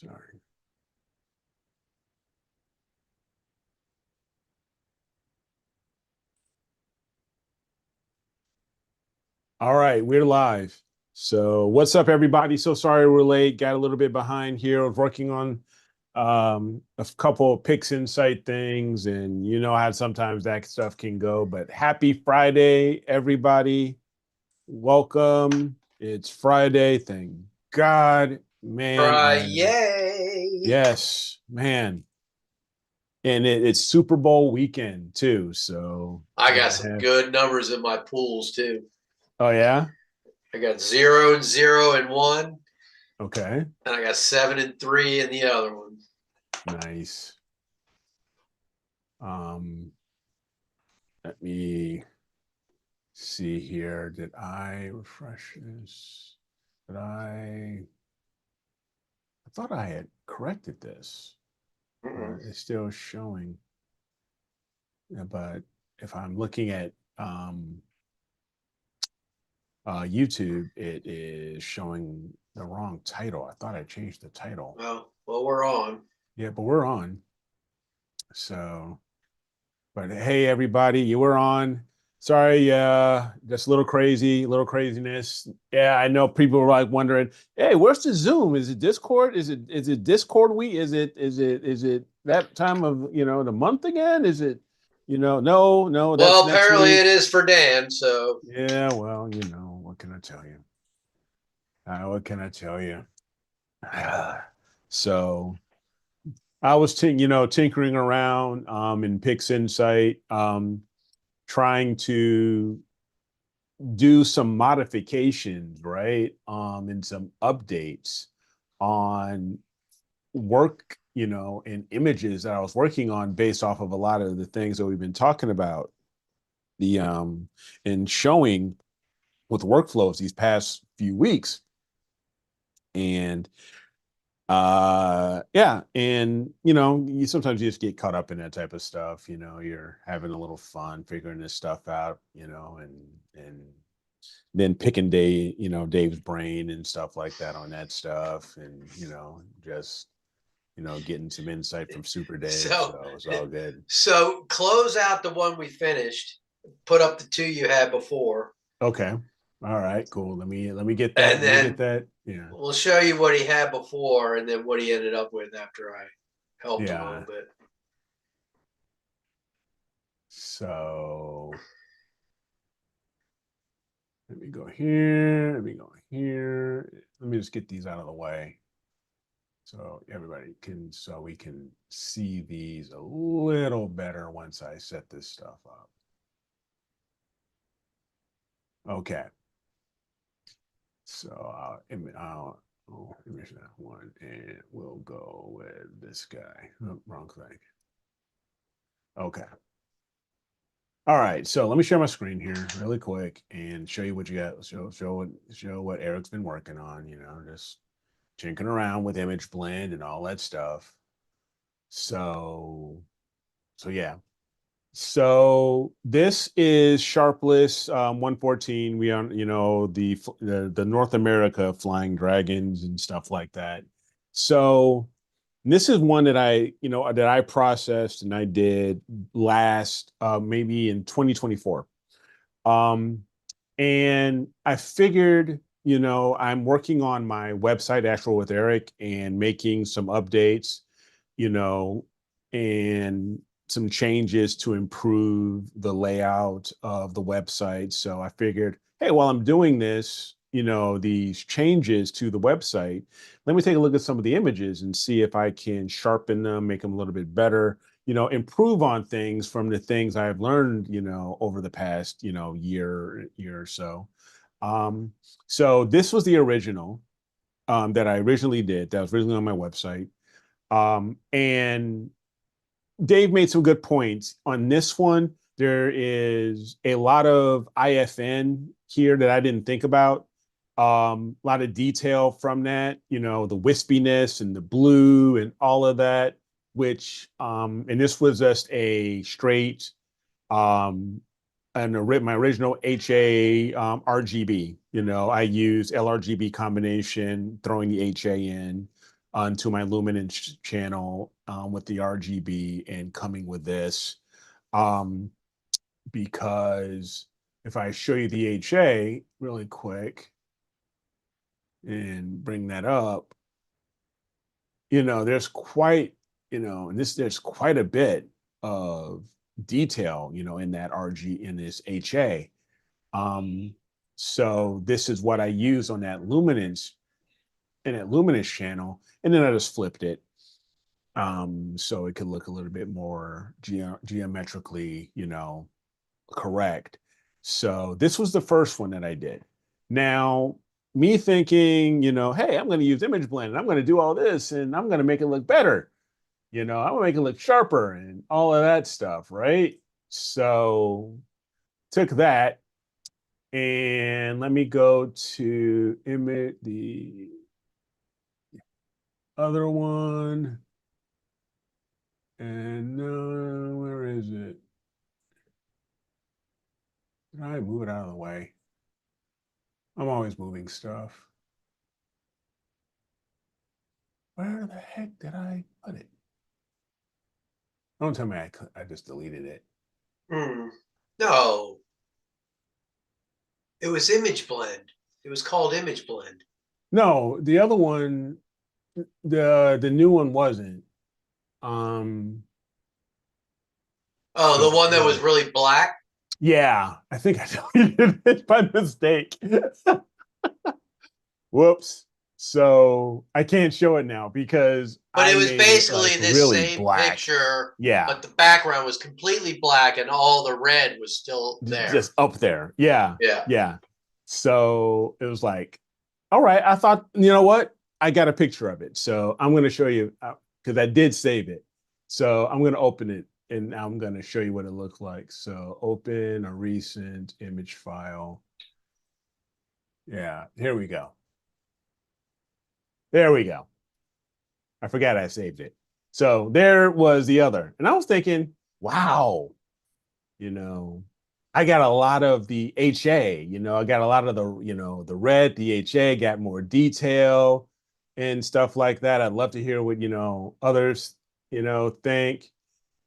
Sorry. All right, we're live. So what's up, everybody? So sorry we're late. Got a little bit behind here. I was working on a couple of Pix Insight things, and you know how sometimes that stuff can go. But happy Friday, everybody. Welcome. It's Friday. Thank God. Man, Yay! yes, man. And it's Super Bowl weekend too. So I we're got gonna some have, good numbers in my pools too. oh yeah? I got 0 and 0 and 1, Okay. and I got 7 and 3 in the other one. Nice. Um, Let me see here. Did I refresh this? Did I thought I had corrected this, Mm-mm. but it's still showing. Yeah, but if I'm looking at YouTube, it is showing the wrong title. I thought I changed the title. Well, we're on. Yeah, but we're on. So, but hey, everybody, you were on. Sorry, just a little crazy, little craziness. Yeah, I know people were like wondering, hey, where's the Zoom? Is it Discord? Is it Discord week? Is it that time of the month again? Is it, no, that's Well, next apparently week. it is for Dan, so Yeah, well, what can I tell you? What can I tell you? So I was, tinkering around in Pix Insight, trying to do some modifications, right? And some updates on work, and images that I was working on based off of a lot of the things that we've been talking about, the and showing with workflows these past few weeks. And yeah, and you sometimes you just get caught up in that type of stuff, you're having a little fun figuring this stuff out, and then picking Dave's brain and stuff like that on that stuff, and just getting some insight from Super Dave. so So it's all good. so close out the one we finished. Put up the two you had before, Okay. All right, cool. Let me get that. and Let me get then that. Yeah. we'll show you what he had before, and then what he ended up with after I helped a little Yeah. bit. So let me go here. Let me go here. Let me just get these out of the way so so we can see these a little better once I set this stuff up. Okay. So image that one, and we'll go with this guy. Oh, wrong thing. Okay. All right. So let me share my screen here really quick and show you what you got. Show what Eric's been working on. Just tinkering around with image blend and all that stuff. So yeah. So this is Sharpless 114. We on the North America flying dragons and stuff like that. So this is one that I processed and I did last maybe in 2024. Um, and I figured, I'm working on my website, Actual with Eric, and making some updates, you know, and some changes to improve the layout of the website. So I figured, hey, while I'm doing this, these changes to the website, let me take a look at some of the images and see if I can sharpen them, make them a little bit better, improve on things from the things I've learned, over the past, year or so. So this was the original that I originally did, that was originally on my website. And Dave made some good points on this one. There is a lot of IFN here that I didn't think about. A lot of detail from that, the wispiness and the blue and all of that, which and this was just a straight um and my original HA RGB. I use LRGB combination, throwing the HA in. onto my luminance channel with the RGB and coming with this. Because if I show you the HA really quick and bring that up, there's quite, there's quite a bit of detail, in that RG in this HA. So this is what I use on that luminance in that luminance channel, and then I just flipped it so it could look a little bit more geometrically, correct. So this was the first one that I did. Now, me thinking, hey, I'm going to use image blend and I'm going to do all this and I'm going to make it look better. I'm going to make it look sharper and all of that stuff, right? So took that and let me go to image the other one. And where is it? Did I move it out of the way? I'm always moving stuff. Where the heck did I put it? Don't tell me I just deleted it. No, it was image blend. It was called image blend. No, the other one, the new one wasn't. Um, Oh, so the one that was really black. yeah, I think I deleted it by mistake. Whoops. So I can't show it now because But I it was made it like basically this really same black. picture, Yeah. but the background was completely black and all the red was still there. Just up there. Yeah. Yeah. Yeah. So it was like, all right. I thought, you know what? I got a picture of it. So I'm going to show you because I did save it. So I'm going to open it and I'm going to show you what it looked like. So open a recent image file. Yeah. Here we go. There we go. I forgot I saved it. So there was the other. And I was thinking, wow, you know, I got a lot of the HA, I got a lot of the red, the HA, got more detail and stuff like that. I'd love to hear what, others, think.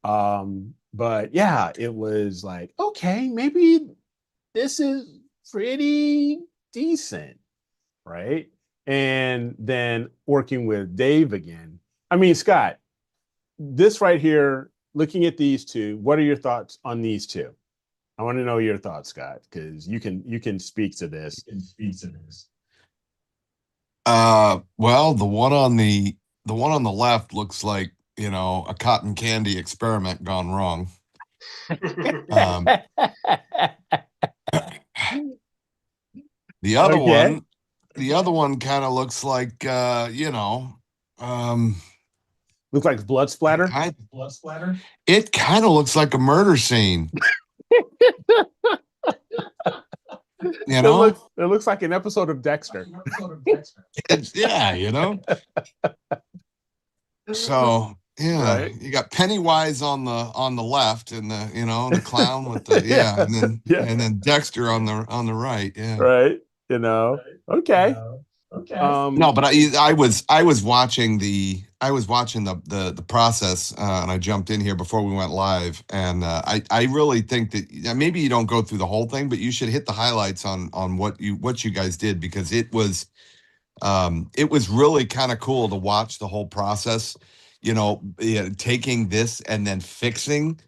But yeah, it was like, okay, maybe this is pretty decent, right? And then working with Dave again. I mean, Scott, this right here, looking at these two, what are your thoughts on these two? I want to know your thoughts, Scott, because you can speak to this. Well, the one on the left looks like, a cotton candy experiment gone wrong. Um, the other Okay. one, the other one kind of looks like, Looks like blood splatter. it kind of looks like a murder scene. You know, It looks like an episode of Dexter. yeah. So yeah, Right. you got Pennywise on the left, and the clown with the Yeah. Yeah. and then Dexter on the right. Yeah. Right. Okay. No, but I was watching the process, and I jumped in here before we went live, and I really think that maybe you don't go through the whole thing, but you should hit the highlights on what you guys did, because it was really kind of cool to watch the whole process, taking this and then fixing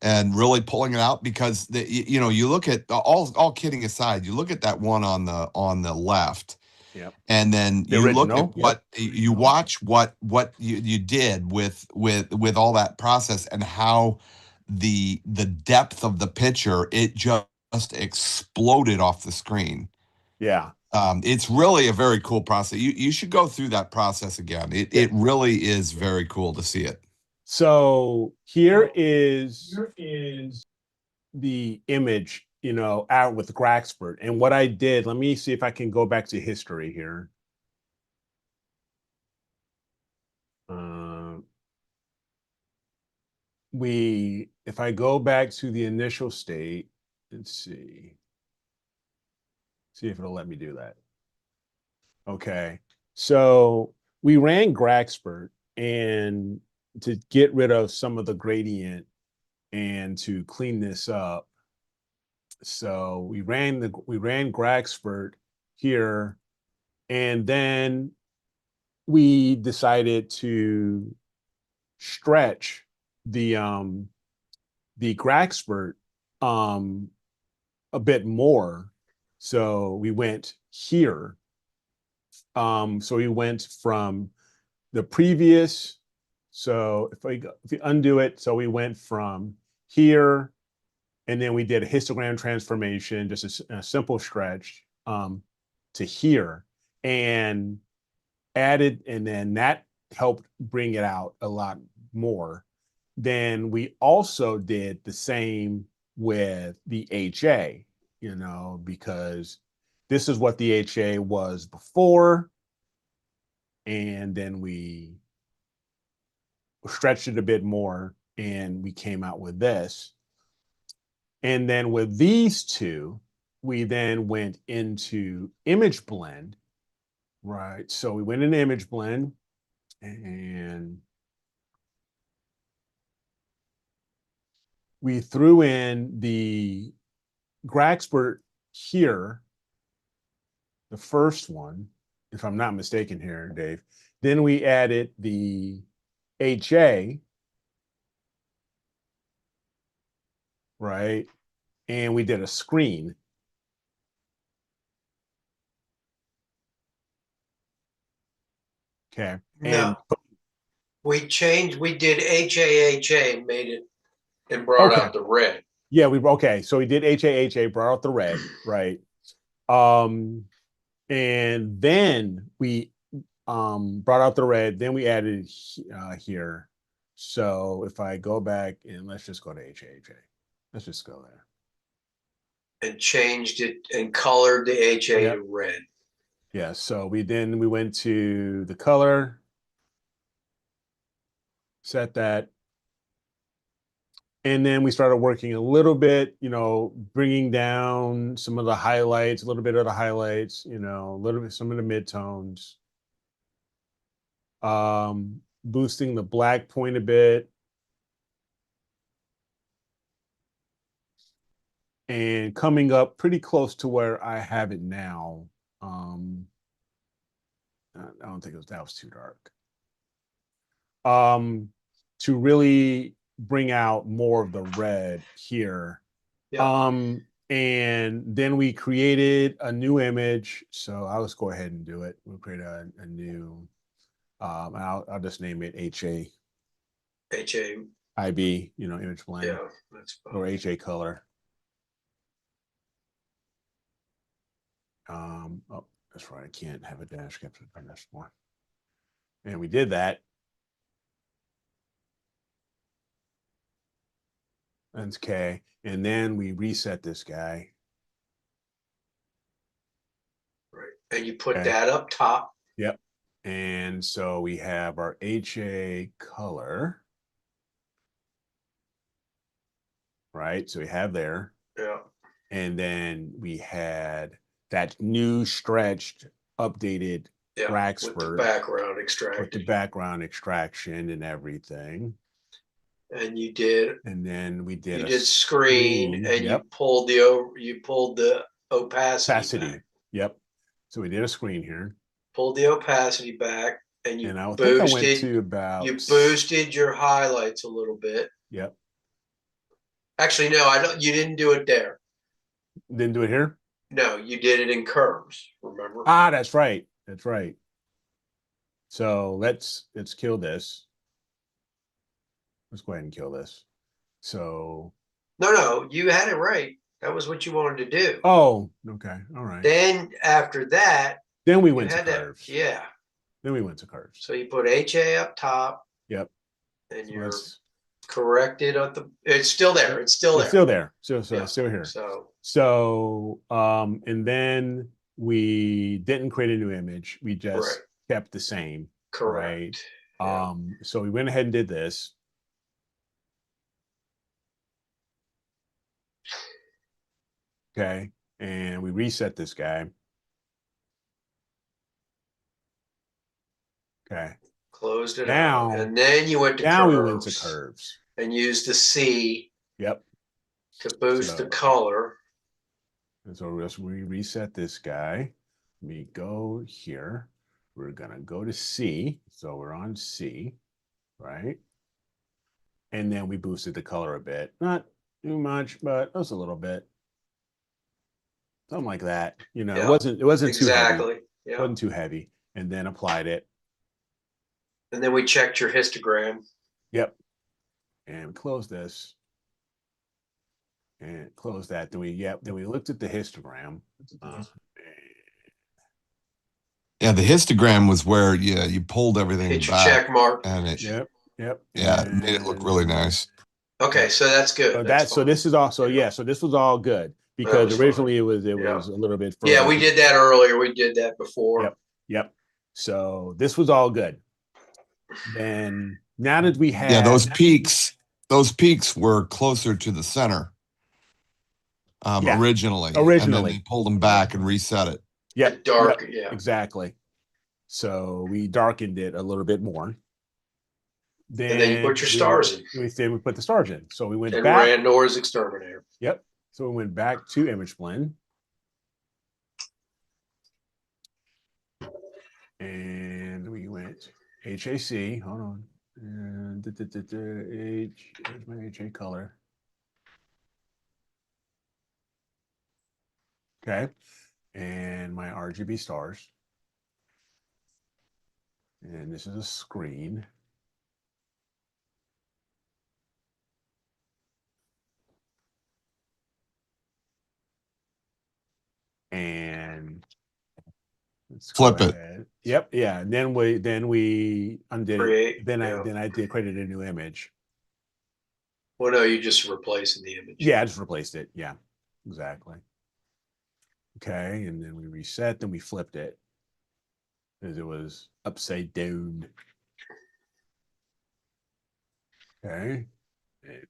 and really pulling it out, because you look at all kidding aside, you look at that one on the left, Yep. and then The you look original. at what you watch what you did with all that process, and how the depth of the picture, it just exploded off the screen. Yeah. It's really a very cool process. You should go through that process again. It really is very cool to see it. So here is the image, out with Graxpert. And what I did, let me see if I can go back to history here. If I go back to the initial state, let's see if it'll let me do that. Okay. So we ran Graxpert and to get rid of some of the gradient and to clean this up. So we ran Graxpert here, and then we decided to stretch the Graxpert a bit more. So we went here. So we went from the previous. So if we undo it, so we went from here, and then we did a histogram transformation, just a simple stretch to here, and added, and then that helped bring it out a lot more. Then we also did the same with the HA, because this is what the HA was before, and then we stretched it a bit more, and we came out with this. And then with these two, we then went into image blend, right? So we went into image blend, and we threw in the Graxpert here, the first one, if I'm not mistaken here, Dave. Then we added the HA, right? And we did a screen. Okay. No, we did HAHA, made it, and brought Okay. out the red. Yeah, okay. So we did HAHA, brought out the red, right? And then we brought out the red, then we added here. So if I go back, and let's just go to HAHA. Let's just go there. And changed it and colored the HA Yep. to red. Yeah, so we went to the color, set that, and then we started working a little bit, bringing down some of the highlights, a little bit of the highlights, a little bit, some of the midtones, boosting the black point a bit, and coming up pretty close to where I have it now. I don't think that was too dark. To really bring out more of the red here. Yeah. And then we created a new image. So I'll just go ahead and do it. We'll create a new, I'll just name it HA. HA. IB, image blend. Yeah, that's fine. Or HA color. Oh, that's right. I can't have a dash capture on this more. And we did that. That's okay. And then we reset this guy. Right. And you put that up top. Yep. And so we have our HA color. Right. So we have there. Yeah. And then we had that new stretched, updated Graxpert with the background extraction. With the background extraction and everything. And you did. And then we did you did screen, and you pulled the opacity back. Yep. So we did a screen here. Pulled the opacity back, and you I boosted. think I went to about. You boosted your highlights a little bit. Yep. Actually, no, I don't. You didn't do it there. Didn't do it here? No, you did it in curves. Remember? Ah, that's right. That's right. So let's kill this. Let's go ahead and kill this. So. No, you had it right. That was what you wanted to do. Oh, okay. All right. Then after that. Then we went to curves. Yeah. Then we went to curves. So you put HA up top. Yep. And you're corrected at the. It's still there. It's still there. It's still there. Still here. So. And then we didn't create a new image. We just kept the same. Correct. Right? So we went ahead and did this. Okay. And we reset this guy. Okay. Closed it Now- out. And then you went to Now curves we went to curves. and used the C Yep. to boost the So- color. And so we reset this guy. We go here. We're gonna go to C. So we're on C, right? And then we boosted the color a bit. Not too much, but just a little bit. Something like that. You know, Yeah, it wasn't too heavy. Exactly. Yeah. Wasn't too heavy. And then applied it. And then we checked your histogram. Yep. And close this. And close that. Then we looked at the histogram. Yeah, the histogram was where you pulled everything Hit your back, check mark. and it Yep. yeah, it made it look really nice. Okay, so that's good. So That's so fine. this is also so this was all good because was originally it was Yeah. a little bit further. Yeah, we did that earlier. We did that before. Yep. So this was all good. Then now that we had those peaks were closer to the center originally. And then they pulled them back and reset it. Yep. Dark, exactly. So we darkened it a little bit more. And then you put your stars in. We put the stars in. So we went And back. ran Nora's Exterminator. Yep. So we went back to image blend. And we went HAC. Hold on. And here's my HA color. Okay. And my RGB stars. And this is a screen. And let's Flip go it. ahead. Yep. Yeah. And then we undid Create, it. Then I created a new image. Well, no, you just replacing the image. Yeah, I just replaced it. Yeah, exactly. Okay, and then we reset, then we flipped it because it was upside down. Okay,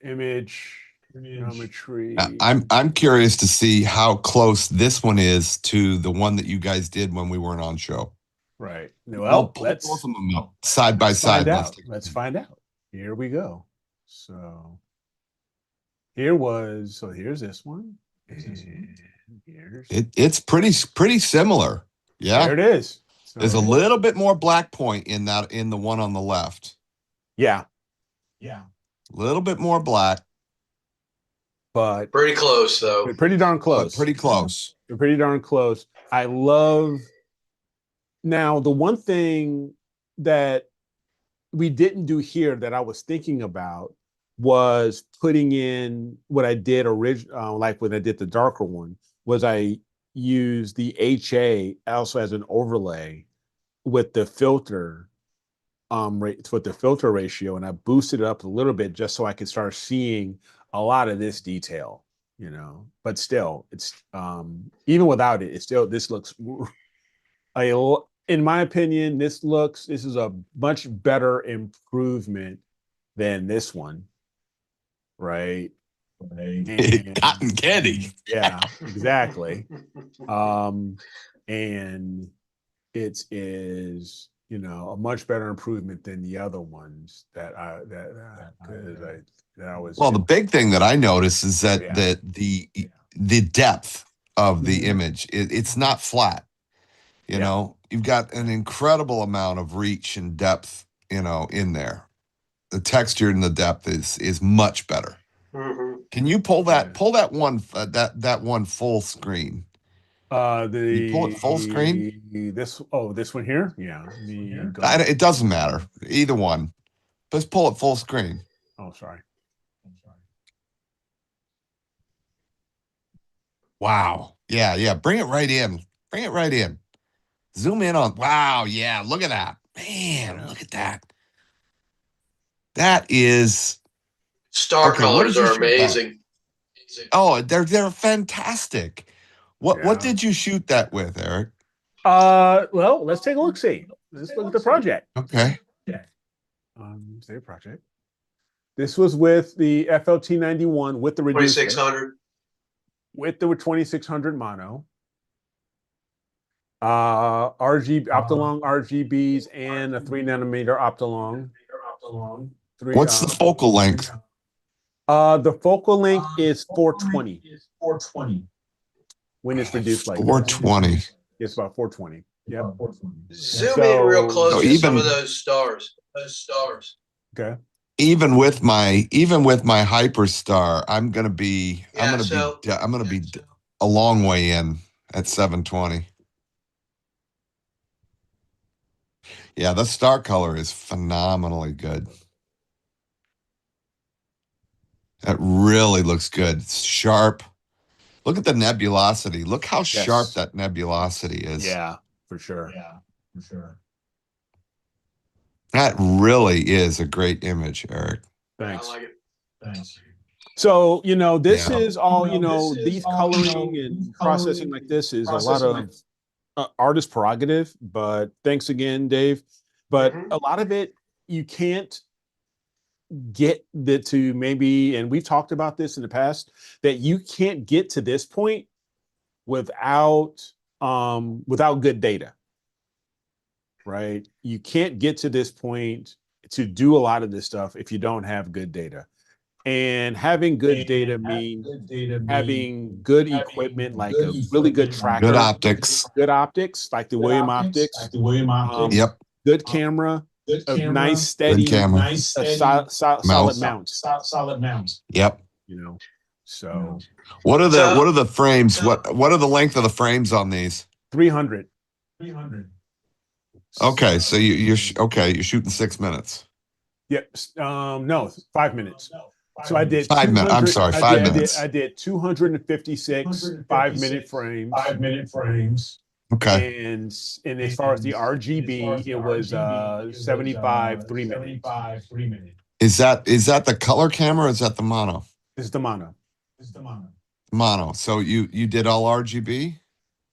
image geometry. I'm curious to see how close this one is to the one that you guys did when we weren't on show. Right. Well, let's both of them up side by side. Let's find out. Here we go. So here's this one. And here's it's pretty similar. Yeah. There it is. So, there's a little bit more black point in the one on the left. Yeah. A little bit more black. But pretty close though. Pretty darn close. But pretty close. They're pretty darn close. I love now the one thing that we didn't do here that I was thinking about was putting in what I did like when I did the darker one, was I used the HA also as an overlay with the filter with the filter ratio, and I boosted it up a little bit just so I could start seeing a lot of this detail, you know. But still, it's even without it, this looks in my opinion, this is a much better improvement than this one. Right. Cotton candy. Yeah, exactly. And it is, you know, a much better improvement than the other ones that I was. Well, the big thing that I noticed is that the depth of the image, it's not flat. You know, you've got an incredible amount of reach and depth, you know, in there. The texture and the depth is much better. Mm-hmm. Can you pull that one that one full screen? You pull it full screen. This one here, It doesn't matter either one. Just pull it full screen. Oh, sorry. Wow. Yeah. Bring it right in. Zoom in on. Wow. Yeah. Look at that, man. Look at that. That is. Star colors are amazing. Oh, they're fantastic. What did you shoot that with, Eric? Well, let's take a look. Let's look at the project. Okay. Say project. This was with the FLT91 with the reducer. 2600. With the 2600 mono. RGB Optolong RGBs and a 3nm Optolong. What's the focal length? The focal length is 420 when it's reduced like 420. It's about 420. Yep. Zoom in real close So to some even- of those stars. Okay. Even with my Hyperstar, I'm gonna be a long way in at 720. Yeah, the star color is phenomenally good. It really looks good. It's sharp. Look at the nebulosity. Look how sharp that nebulosity is. Yeah, for sure. That really is a great image, Eric. Thanks. I like it. Thanks. So, this Yeah. is all, these coloring and processing like this is a lot of artist prerogative, but thanks again, Dave. But a lot of it, you can't get to maybe, and we've talked about this in the past, that you can't get to this point without good data, right? You can't get to this point to do a lot of this stuff if you don't have good data. And having good data means having good equipment, like a really good tracker, Good optics. like the William Optics. Yep. Good camera, a nice steady, solid mount. Yep. So What are the frames? What are the length of the frames on these? 300. Okay, so you're shooting 6 minutes. Yep. No, 5 minutes. So I did 5 minutes. I'm sorry, 5 minutes. I did 256 5-minute frames. Okay. And as far as the RGB, it was 75 3-minute. Is that the color camera or is that the mono? This is the mono. Mono. So you did all RGB?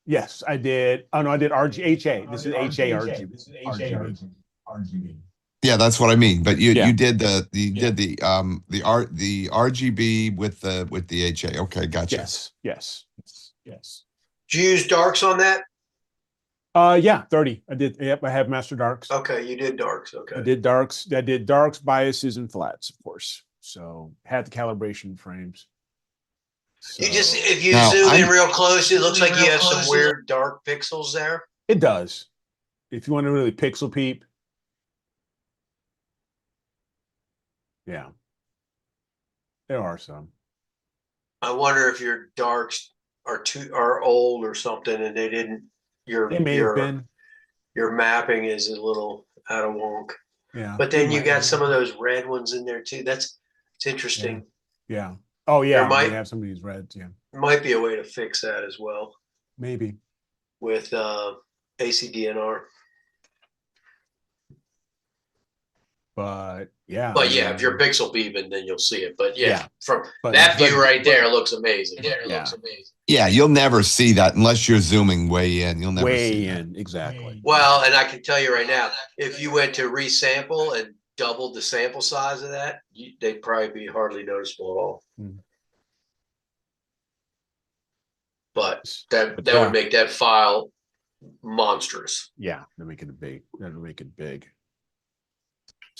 Yes, I did. Oh no, I did HA. This is HA RGB. Yeah, that's what I mean. But you did the RGB with the HA. Okay, gotcha. Yes. Did you use darks on that? Yeah, 30. I did. Yep, I have master darks. Okay, you did darks. Okay. I did darks, biases, and flats, of course. So had the calibration frames. So, if you zoom in real close, it looks like you have some weird dark pixels there. It does. If you want to really pixel peep. Yeah. There are some. I wonder if your darks are old or something, and they didn't. They may have been. Your mapping is a little out of wonk. Yeah. But then you got some of those red ones in there too. It's interesting. Yeah. Oh yeah. There might have some of these reds. Yeah. Might be a way to fix that as well. Maybe. With ACDNR. But yeah. But yeah, if you're pixel peeping, then you'll see it. But yeah. From but that view right there, looks amazing. Looks amazing. Yeah, you'll never see that unless you're zooming way in. You'll never see in. Exactly. Well, and I can tell you right now, if you went to resample and doubled the sample size of that, they'd probably be hardly noticeable at all. But that would make that file monstrous. Yeah, that'd make it big. That'd make it big.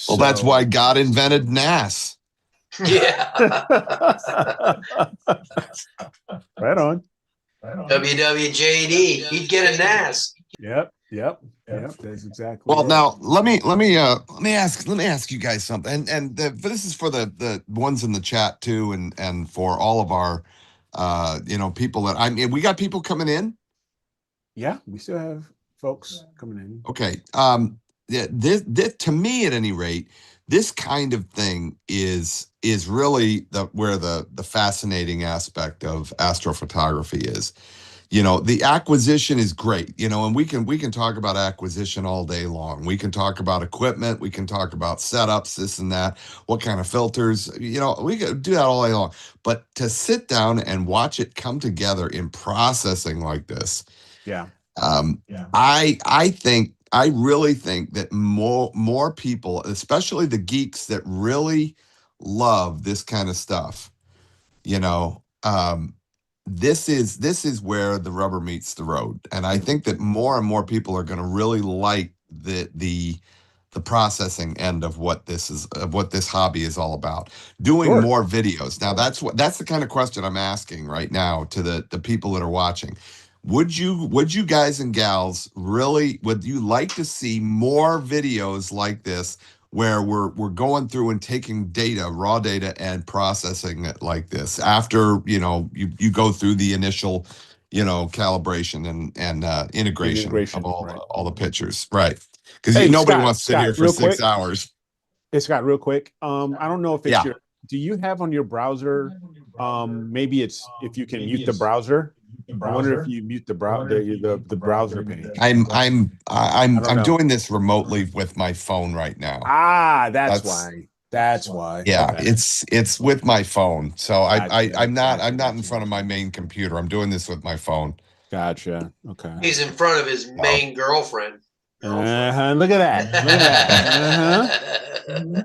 Well, that's why God invented NAS. Yeah. Right on. WWJD. He'd get a NAS. Yep. That's exactly. Well, now let me ask you guys something, and this is for the ones in the chat too, and for all of our people that we got people coming in. Yeah, we still have folks coming in. Okay. This to me, at any rate, this kind of thing is really where the fascinating aspect of astrophotography is. The acquisition is great, and we can talk about acquisition all day long. We can talk about equipment, we can talk about setups, this and that, what kind of filters, we can do that all day long. But to sit down and watch it come together in processing like this, I really think that more people, especially the geeks that really love this kind of stuff, this is where the rubber meets the road, and I think that more and more people are going to really like the processing end of what this hobby is all about. Doing Sure. more videos. Now that's the kind of question I'm asking right now to the people that are watching. Would you guys and gals really, would you like to see more videos like this where we're going through and taking data, raw data, and processing it like this after you go through the initial calibration and integration of Integration, right? all the pictures, right? Because Hey, nobody Scott, wants to sit here for real 6 quick. hours. Hey, Scott, real quick. I don't know if it's Yeah. your, do you have on your browser? Maybe it's if you can mute the browser. I wonder if you mute the browser page. I don't I'm know. doing this remotely with my phone right now. Ah, that's That's why. That's why. Yeah, Okay. it's with my phone. So Gotcha. I'm Gotcha. not in Gotcha. front of my main computer. I'm doing this with my phone. Gotcha. Okay. He's in front of his So main girlfriend. Look at that. Look at that. Uh-huh.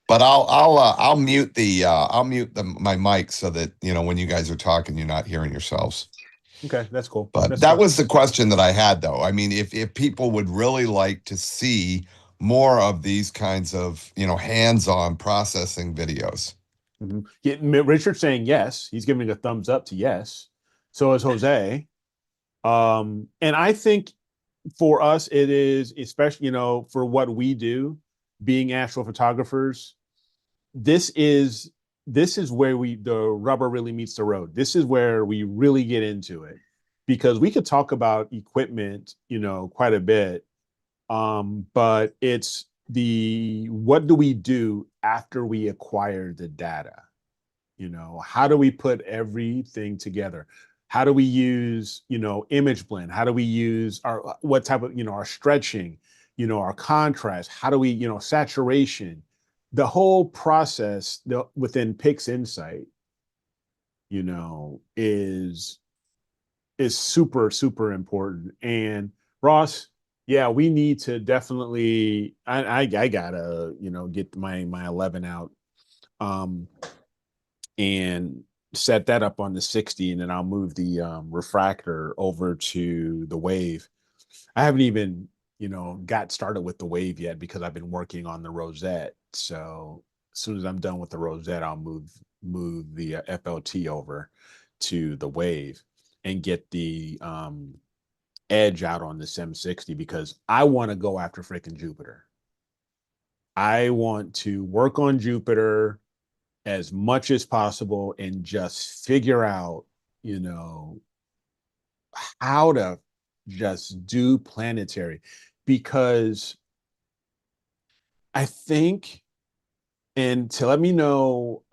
but I'll mute my mic so that when you guys are talking you're not hearing yourselves. Okay, that's cool. But That's that cool. was the question that I had, though. I mean, if people would really like to see more of these kinds of, hands-on processing videos. Mhm. Yeah, Richard's saying yes. He's giving a thumbs up to yes. So is Jose. And I think for us, it is, especially, for what we do, being astrophotographers, this is where the rubber really meets the road. This is where we really get into it, because we could talk about equipment, quite a bit. But it's what do we do after we acquire the data? How do we put everything together? How do we use, image blend? How do we use what type of, our stretching, our contrast? How do we, saturation? The whole process within Pix Insight, is super, super important. And Ross, yeah, we need to definitely, I gotta, get my 11 out. And set that up on the 60, and then I'll move the refractor over to the wave. I haven't even, got started with the wave yet because I've been working on the rosette. So as soon as I'm done with the rosette, I'll move the FLT over to the wave and get the edge out on this M60, because I want to go after freaking Jupiter. I want to work on Jupiter as much as possible and just figure out, you know, how to just do planetary, because I think, and to let me know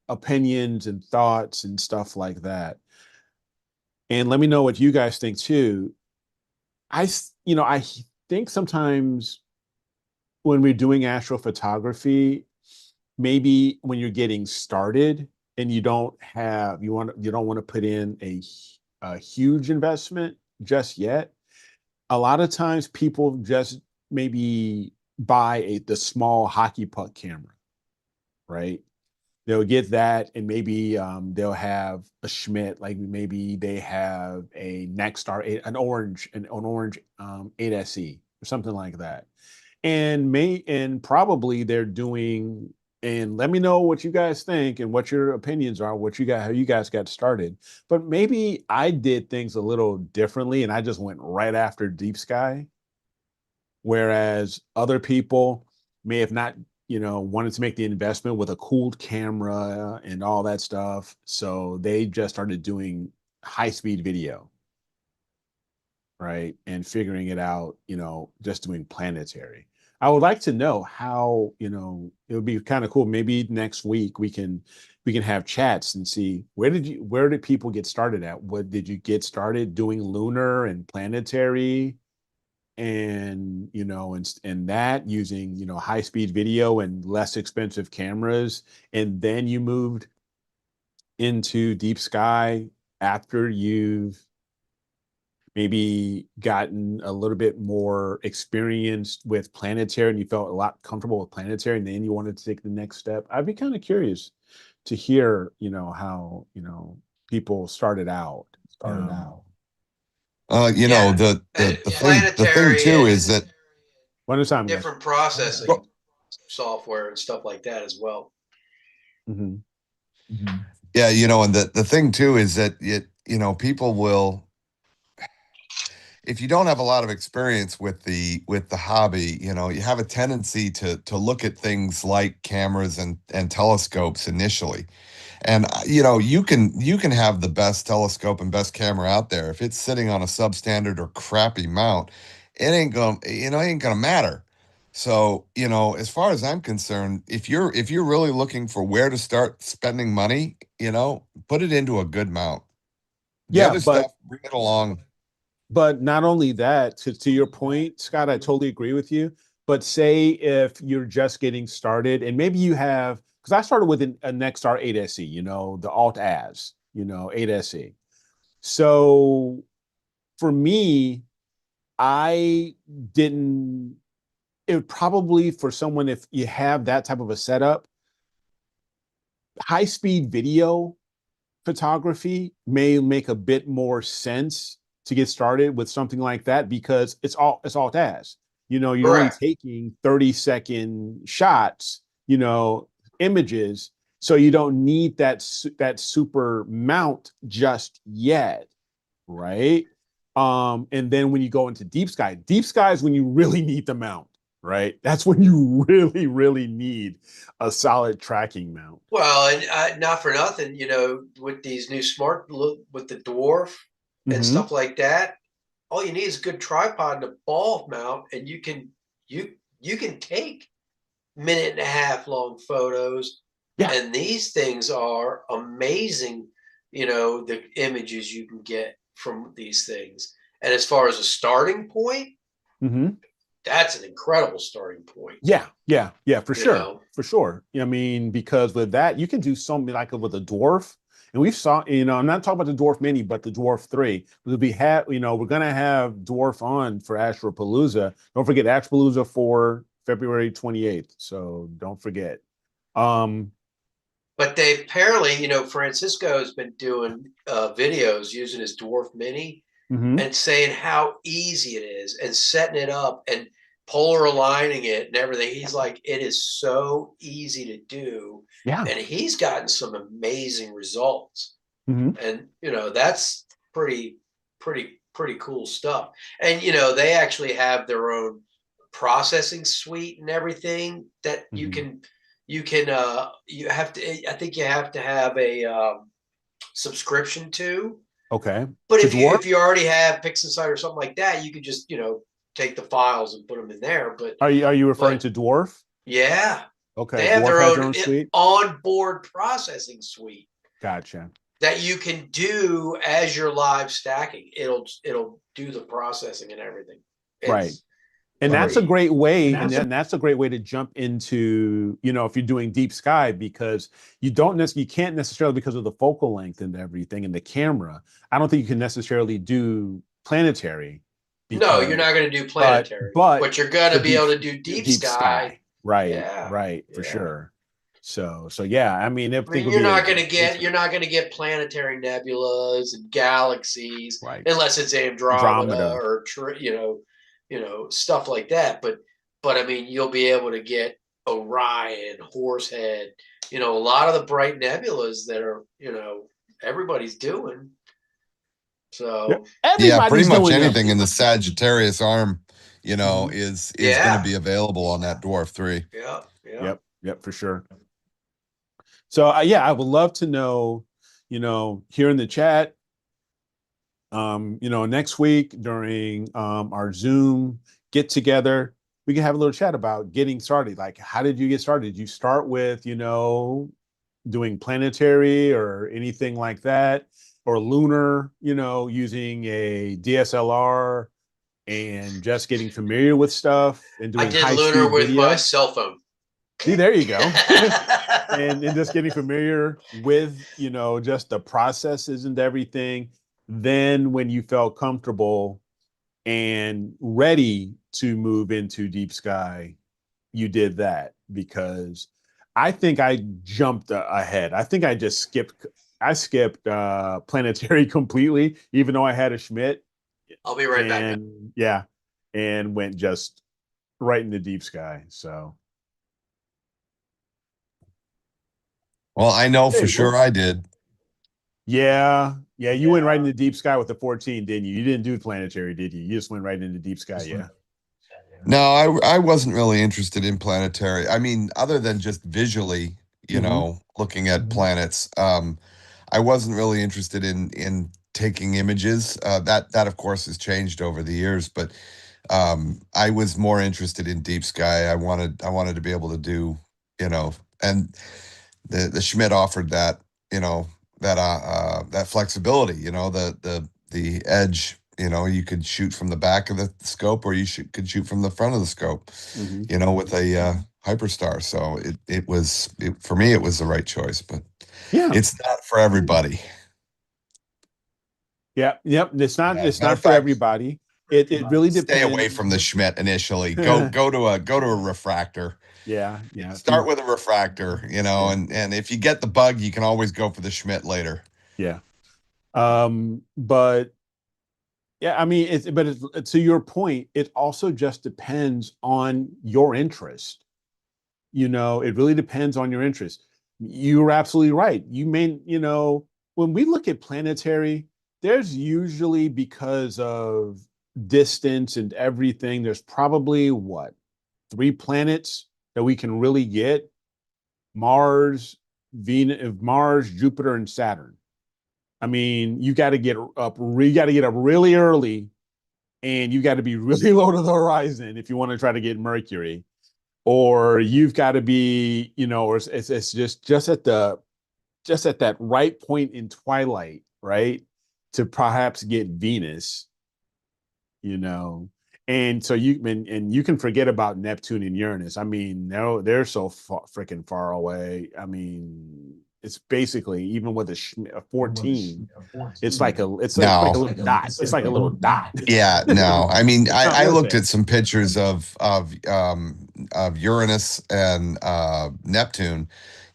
opinions and thoughts and stuff like that, and let me know what you guys think too. I think sometimes when we're doing astrophotography, maybe when you're getting started and you don't want to put in a huge investment just yet, a lot of times people just maybe buy the small hockey puck camera, right? They'll get that, and maybe they'll have a Schmidt, like maybe they have a Nexstar 8, an orange 8SE or something like that. And probably they're doing, and let me know what you guys think and what your opinions are, how you guys got started. But maybe I did things a little differently and I just went right after deep sky, whereas other people may have not, wanted to make the investment with a cooled camera and all that stuff. So they just started doing high speed video, right? And figuring it out, just doing planetary. I would like to know how, it would be kind of cool. Maybe next week we can have chats and see where did people get started at? What did you get started doing lunar and planetary? And and that using high speed video and less expensive cameras, and then you moved into deep sky after you've maybe gotten a little bit more experienced with planetary and you felt a lot comfortable with planetary, and then you wanted to take the next step. I'd be kind of curious to hear how people started out. You know, the thing planetary too and is that One at a time, guys. different processing software and stuff like that as well. Mhm. yeah, you know, and the thing too is that you know, people will, if you don't have a lot of experience with the hobby, you know, you have a tendency to look at things like cameras and telescopes initially. And you know, you can have the best telescope and best camera out there. If it's sitting on a substandard or crappy mount, it ain't gonna matter. So, you know, as far as I'm concerned, if you're really looking for where to start spending money, you know, put it into a good mount. The Yeah, other but stuff, bring it along. not only that, to your point, Scott, I totally agree with you. But say if you're just getting started and maybe you have, because I started with a Nexstar 8SE, you know, the Alt As, you know, 8SE. So for me, I didn't, it would probably for someone, if you have that type of a setup, high speed video photography may make a bit more sense to get started with something like that because it's all as, you know, you're only Correct. taking 30-second shots, you know, images, so you don't need that super mount just yet, right? And then when you go into deep sky is when you really need the mount, right? That's when you really, really need a solid tracking mount. Well, and not for nothing, you know, with these new smart look with the dwarf and Mm-hmm. stuff like that, all you need is a good tripod and a ball mount, and you you can take minute and a half long photos. Yeah. And these things are amazing, you know, the images you can get from these things. And as far as a starting point, Mm-hmm. that's an incredible starting point, Yeah, for you sure, know. for sure. I mean, because with that, you can do something like with a dwarf, and we've saw, you know, I'm not talking about the dwarf mini, but the dwarf 3. We'll be you know, we're gonna have dwarf on for Astropalooza. Don't forget Astropalooza for February 28th. So don't forget. Um, But they apparently, you know, Francisco has been doing videos using his dwarf mini mhm. and saying how easy it is and setting it up and polar aligning it and everything. He's like, it is so easy to do. Yeah. And he's gotten some amazing results. Mhm. And, you know, that's pretty cool stuff. And, you know, they actually have their own processing suite and everything that Mhm. you have to, I think you have to have a subscription to. Okay. But To if dwarf? you already have PixInsight or something like that, you could just, you know, take the files and put them in there. Are you referring But to dwarf? yeah, Okay, they have dwarf their has own their own suite. onboard processing suite Gotcha. that you can do as you're live stacking. It'll do the processing and everything. Right. It's And that's a pretty. great way, and that's a great way to jump into, you know, if you're doing deep sky, because you can't necessarily, because of the focal length and everything and the camera. I don't think you can necessarily do planetary No, you're because, not going to do but planetary, but but you're going for to be able to do deep deep sky. sky, right, Yeah, right, for yeah. sure. So yeah, I mean, I I think mean, would be a you're not going to get planetary nebulas and galaxies right unless it's Andromeda Andromeda. or you know stuff like that. But I mean, you'll be able to get Orion, Horsehead, you know, a lot of the bright nebulas that are, you know, everybody's doing. Yeah, So Yeah, pretty everybody's much doing them. anything in the Sagittarius arm, you know, Mhm. is going to yeah, be available on that Dwarf 3. yeah, yeah. Yep, for sure. So yeah, I would love to know, you know, here in the chat, you know, next week during our Zoom get together, we can have a little chat about getting started. Like, how did you get started? Did you start with, you know, doing planetary or anything like that, or lunar, you know, using a DSLR and just getting familiar with stuff and I doing did high lunar speed with my video? cell phone. See, there you go. And just getting familiar with, you know, just the processes and everything. Then when you felt comfortable and ready to move into deep sky, you did that, because I think I jumped ahead. I think I just skipped I skipped planetary completely, even though I had a Schmidt. I'll be right back. And yeah, and went just right in the deep sky. So Well, I know for hey, sure I did. yeah, you went right in the deep sky with the 14, didn't you? You didn't do planetary, did you? You just went right into deep sky, yeah. No, I wasn't really interested in planetary. I mean, other than just visually, looking at planets. I wasn't really interested in taking images. That of course has changed over the years, but I was more interested in deep sky. I wanted to be able to do, and the Schmidt offered that, that flexibility, the edge, you could shoot from the back of the scope, or could shoot from the front of the scope, with a hyperstar. So for me, it was the right choice, but Yeah. it's not for everybody. Yeah. Yep. It's not. Yeah, It's matter not of for fact, everybody. It really stay away depends. from the Schmidt initially. Go to a refractor. Yeah. Yeah. Start with a refractor, Yeah. and if you get the bug, you can always go for the Schmidt later. Yeah. But yeah, I mean, to your point, it also just depends on your interest. It really depends on your interest. You're absolutely right. When we look at planetary, there's usually, because of distance and everything, there's probably what, 3 planets that we can really get: Mars, Venus, Mars, Jupiter, and Saturn. I mean, you got to get up. You got to get up really early, and you got to be really low to the horizon if you want to try to get Mercury, or you've got to be, or it's just at that right point in twilight, right, to perhaps get Venus, you know. And so you can forget about Neptune and Uranus. I mean, no, they're so freaking far away. I mean, it's basically, even with a 14, it's like a No, little dot. It's like a little dot. yeah, no. I mean, It's not I worth looked it. at some pictures of Uranus and Neptune,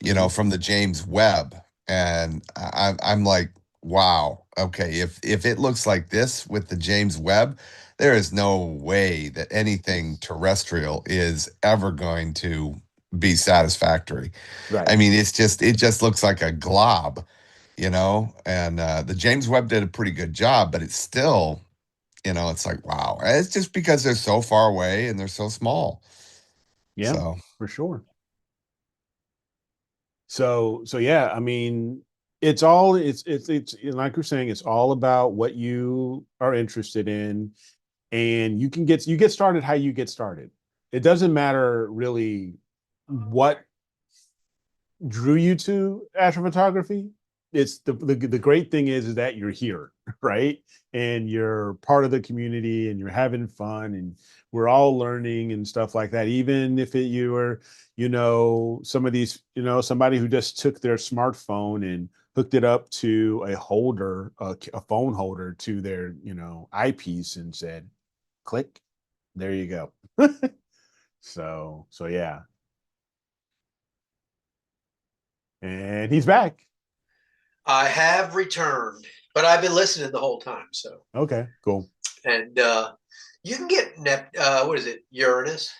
Mhm. from the James Webb, and I'm like, wow, okay, if it looks like this with the James Webb, there is no way that anything terrestrial is ever going to be satisfactory. Right. I mean, it just looks like a glob, and the James Webb did a pretty good job, but it's still, it's like, wow. It's just because they're so far away and they're so small. Yeah, So, for sure. So yeah, I mean, it's like you're saying, it's all about what you are interested in, and you get started how you get started. It doesn't matter really what drew you to astrophotography. It's the great thing is that you're here, right? And you're part of the community, and you're having fun, and we're all learning and stuff like that. Even if you were, some of these, somebody who just took their smartphone and hooked it up to a holder, a phone holder, to their, eyepiece, and said, click, there you go. So yeah. And he's back. I have returned, but I've been listening the whole time. So, Okay, cool. and you can get what is it, Uranus?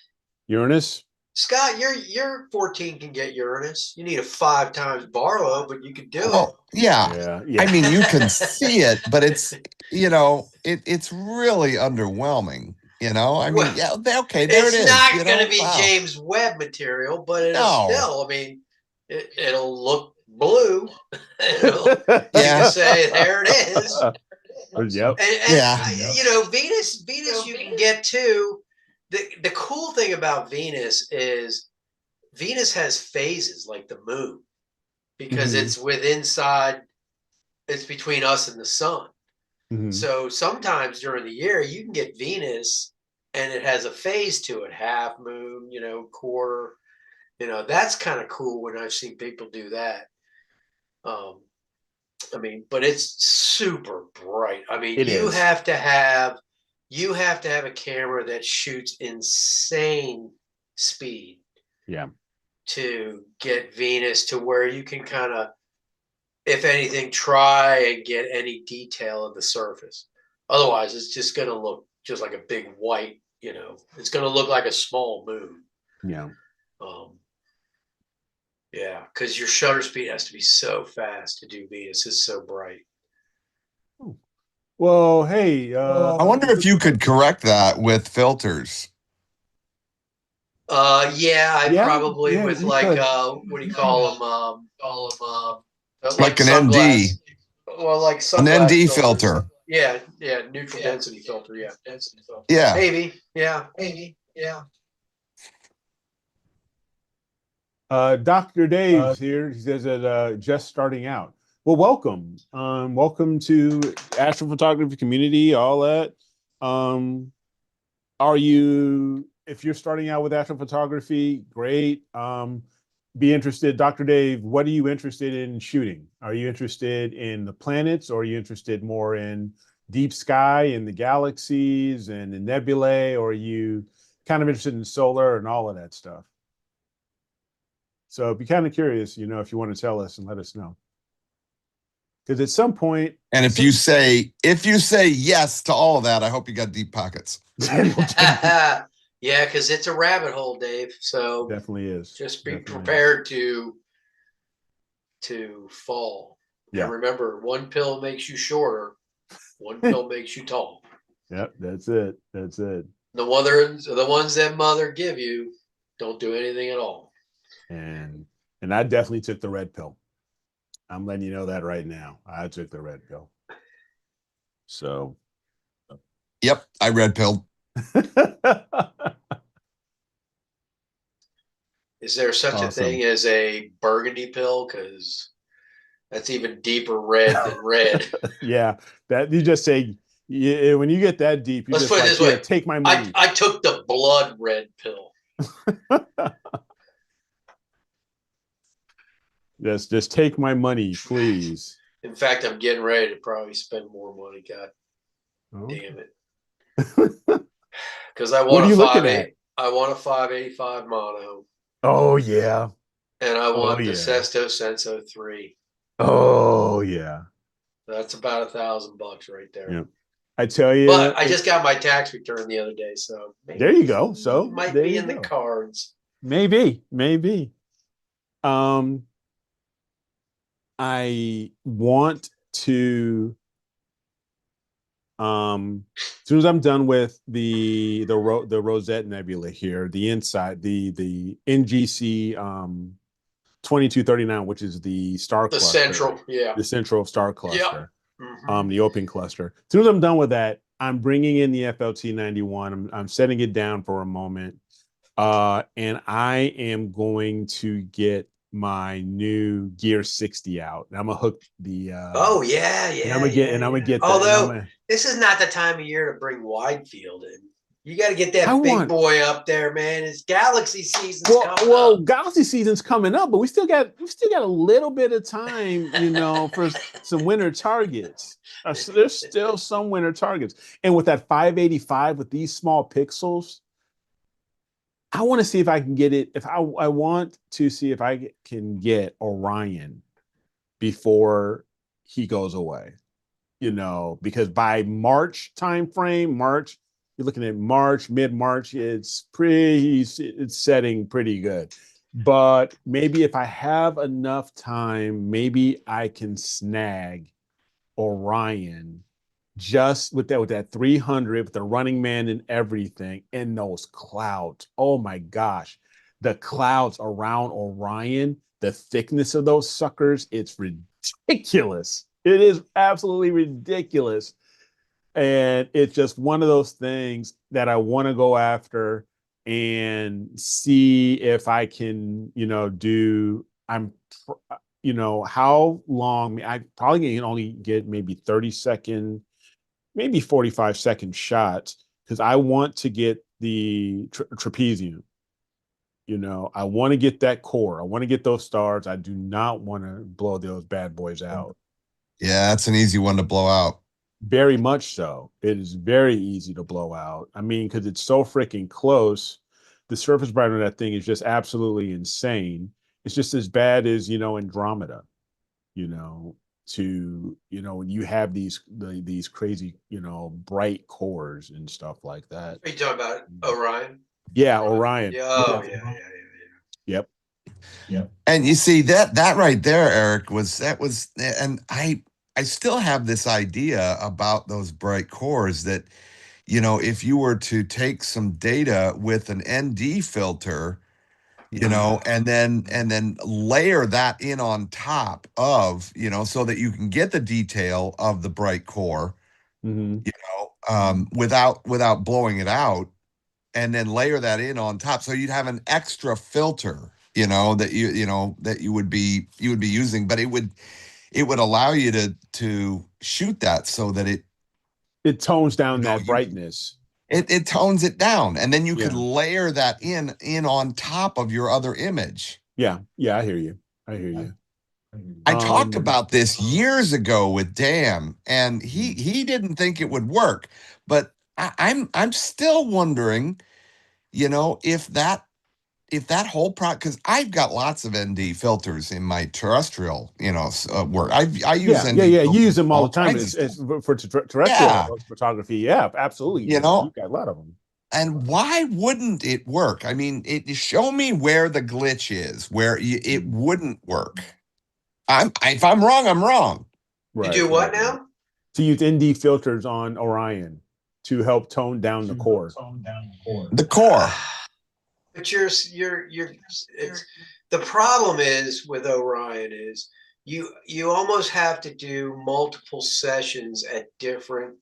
Uranus. Scott, your 14 can get Uranus. You need a 5 times Barlow, but you can do it. well, yeah. Yeah, I yeah. mean, you can see it, but it's really underwhelming. I mean, Well, yeah, okay, there it it's is. not going to be Wow. James Webb material, but it'll No. still, I mean, it'll look blue. You can Yeah. say, there it is. Yep. And Yeah. Venus you can get too. The cool thing about Venus is Venus has phases like the moon, because Mhm. it's between us and the sun. Mhm. So sometimes during the year you can get Venus and it has a phase to it, half moon, quarter. That's kind of cool when I've seen people do that. Um, I mean, but it's super bright. I mean, It is. you have to have a camera that shoots insane speed Yeah. to get Venus to where you can kind of if anything, try and get any detail of the surface. Otherwise, it's just going to look just like a big white, it's going to look like a small moon. Yeah. Yeah, because your shutter speed has to be so fast to do Venus. It's so bright. Well, hey, I wonder if you could correct that with filters. Yeah, I probably yeah, with you like could. what do you call them? Like an sunglass. ND, Well, like an sunglass ND filters. filter. Yeah, neutral density filter. Yeah, Yeah. maybe. Yeah. Dr. Dave's here. He says that just starting out. Well, welcome. Welcome to astrophotography community, all that. If you're starting out with astrophotography, great. Be interested. Dr. Dave, what are you interested in shooting? Are you interested in the planets, or are you interested more in deep sky and the galaxies and the nebulae, or are you kind of interested in solar and all of that stuff? So be kind of curious, if you want to tell us and let us know. Because at some point, And if you say yes to all of that, I hope you got deep pockets. Yeah, because it's a rabbit hole, Dave. So definitely is. Just be Definitely prepared to fall. Yeah. And remember, one pill makes you shorter, one pill makes you tall. Yep, that's it. That's it. The ones that mother give you don't do anything at all. And I definitely took the red pill. I'm letting you know that right now. I took the red pill. So. Yep, I red pilled. Is there such a thing as a burgundy pill? Because that's even deeper red than red. Yeah, that you just say, yeah, when you get that deep, you Let's just put it this way. take my money. I took the blood red pill. Just take my money, please. In fact, I'm getting ready to probably spend more money. God damn it. Because I want I want a 585 mono. Oh yeah. And I want the Sesto Senso 3. Oh yeah. That's about $1,000 right there. Yeah. I tell you. But I just got my tax return the other day, so there you go. So it might be in the cards. Maybe. I want to as soon as I'm done with the Rosette Nebula here, the inside, the NGC 2239, which is the star cluster. The central star cluster. Yeah. The open cluster. As soon as I'm done with that, I'm bringing in the FLT 91. I'm setting it down for a moment. And I am going to get my new Gear 60 out. And I'm gonna hook the and I'm gonna get Although this is not the time of year to bring wide field in. You got to get that big boy up there, man. It's Galaxy season's coming up. Galaxy season's coming up, but we still got a little bit of time, for some winter targets. There's still some winter targets, and with that 585 with these small pixels, I want to see if I can get it. I want to see if I can get Orion before he goes away. Because by March timeframe, you're looking at mid-March, it's setting pretty good. But maybe if I have enough time, maybe I can snag Orion just with that 300, with the running man and everything, and those clouds. Oh my gosh. The clouds around Orion, the thickness of those suckers, it's ridiculous. It is absolutely ridiculous. And it's just one of those things that I want to go after and see if I can, how long. I probably can only get maybe 30-second, maybe 45-second shots, because I want to get the trapezium. I want to get that core. I want to get those stars. I do not want to blow those bad boys out. Yeah, that's an easy one to blow out. Very much so. It is very easy to blow out. I mean, because it's so freaking close. The surface brightness of that thing is just absolutely insane. It's just as bad as, Andromeda. you know, to, you know, when you have these crazy, you know, bright cores and stuff like that. Are you talking about Orion? Yeah, Orion. Yeah. Oh, yeah. Yep. Yep. And you see that right there, Eric, and I still have this idea about those bright cores that, you know, if you were to take some data with an ND filter, you know, and then layer that in on top of, you know, so that you can get the detail of the bright core, Mm-hmm. you know, without blowing it out, and then layer that in on top, so you'd have an extra filter, you know, that you would be using, but it would allow you to shoot that so that It tones you down know that you brightness. it tones it down, and then you could Yeah. layer that in on top of your other image. Yeah. Yeah. I hear you. I hear you. I talked about this years ago with Dan, and he didn't think it would work, but I'm still wondering, you know, if that whole because I've got lots of ND filters in my terrestrial, you know, work. I use ND You filters use them for all all the time kinds of stuff. for Yeah, terrestrial photography. Yeah, absolutely. you know, You've got a lot of them. and why wouldn't it work? I mean, show me where the glitch is, where it wouldn't work. If I'm wrong, I'm wrong. You Right. do what now? To use ND filters on Orion to help tone down the core. The core. But it's the problem is with Orion is you almost have to do multiple sessions at different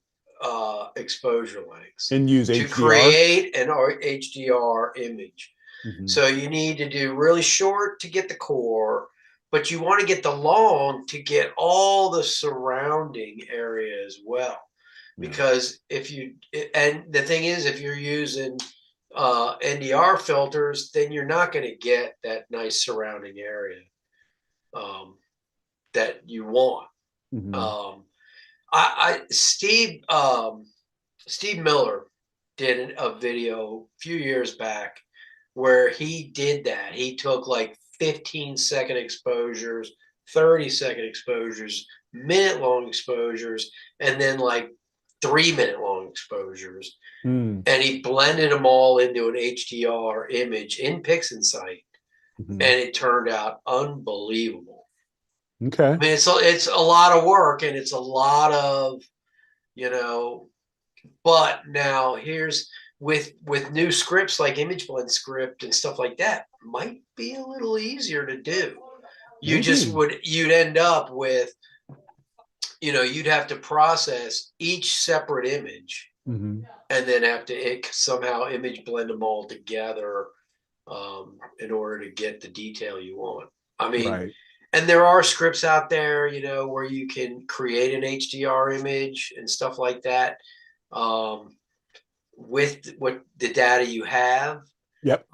exposure lengths And use to HDR. create an HDR image. Mm-hmm. So you need to do really short to get the core, but you want to get the long to get all the surrounding area as well. Because and the thing is, if you're using NDR filters, then you're not going to get that nice surrounding area that you want. Mm-hmm. Steve Miller did a video a few years back where he did that. He took like 15-second exposures, 30-second exposures, minute-long exposures, and then like 3-minute long exposures. And he blended them all into an HDR image in PixInsight, and it turned out unbelievable. Okay. I mean, it's a lot of work, and it's a lot of, you know, but now here's with new scripts like Image Blend script and stuff like that, might be a little easier to do. You'd end up with, you know, you'd have to process each separate image and then have to somehow image blend them all together in order to get the detail you want. I mean, and there are scripts out there, you know, where you can create an HDR image and stuff like that with what the data you have. Yep.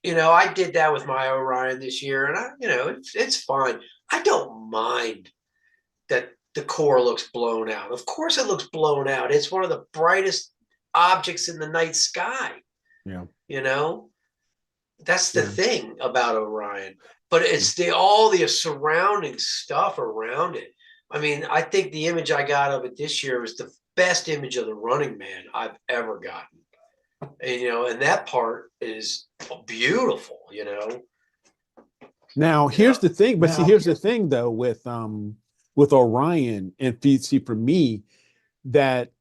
You know, I did that with my Orion this year, and you know, it's fine. I don't mind that the core looks blown out. Of course it looks blown out. It's one of the brightest objects in the night sky. Yeah. You know, that's the thing about Orion. But it's all the surrounding stuff around it. I mean, I think the image I got of it this year was the best image of the Running Man I've ever gotten. And, you know, and that part is beautiful, you know. Now, here's the thing, but here's the thing though with Orion and see for me that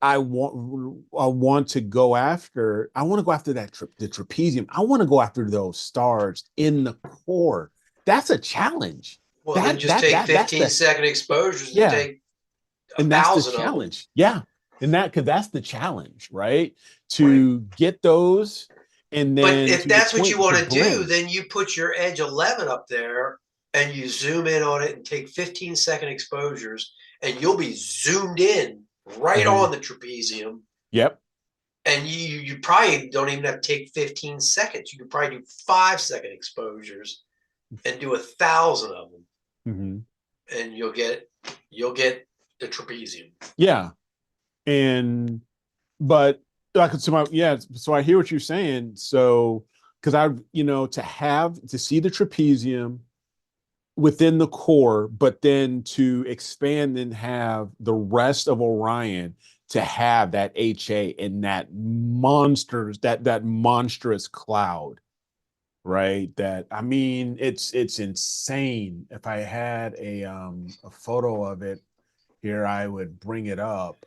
I want to go after that the trapezium. I want to go after those stars in the core. That's a challenge. Well, then just take 15-second exposures and take 1,000 that's the challenge. Yeah. And because that's the challenge, right? To get those, and then. But if that's what you want to do, then you put your Edge 11 up there and you zoom in on it and take 15-second exposures, and you'll be zoomed in right on the trapezium. Yep. And you probably don't even have to take 15 seconds. You could probably do 5-second exposures and do 1,000 of them. And you'll get the trapezium. Yeah. But like, so I hear what you're saying. So, because to see the trapezium within the core, but then to expand and have the rest of Orion to have that HA in that monstrous cloud, right? That, I mean, it's insane. If I had a photo of it here, I would bring it up,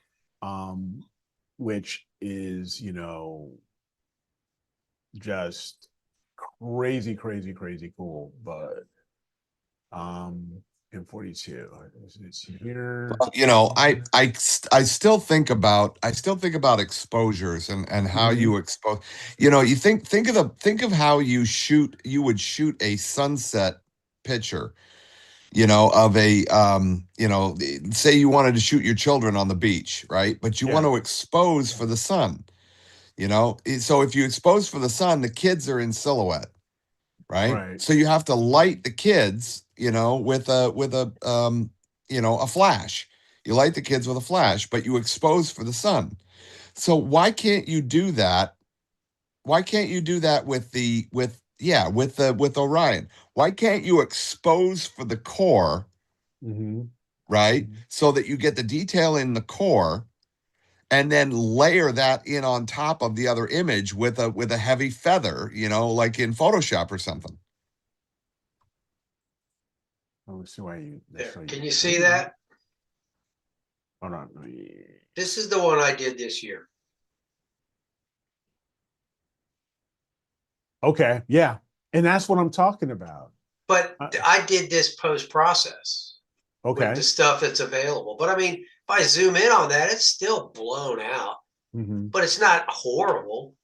which is, you know, just crazy, crazy, crazy cool. But in 42, it's here. You know, I still think about exposures and how Mhm. you expose. You know, you think of how you would shoot a sunset picture, you know, of a you know, say you wanted to shoot your children on the beach, right? But you want Yeah, to expose for the sun, you know. So if you expose for the sun, the kids are in silhouette, right? right. So you have to light the kids, you know, with a you know, a flash. You light the kids with a flash, but you expose for the sun. So why can't you do that? Why can't you do that with with Orion? Why can't you expose for the core, Hmm. right? So that you get the detail in the core and then layer that in on top of the other image with a heavy feather, you know, like in Photoshop or something. Let me see why you. There. So Can you see that? Hold on. This is the one I did this year. Okay, yeah, and that's what I'm talking about. But Uh, I did this post process with the okay. stuff that's available. But I mean, if I zoom in on that, it's still blown out, Hmm. but it's not horrible.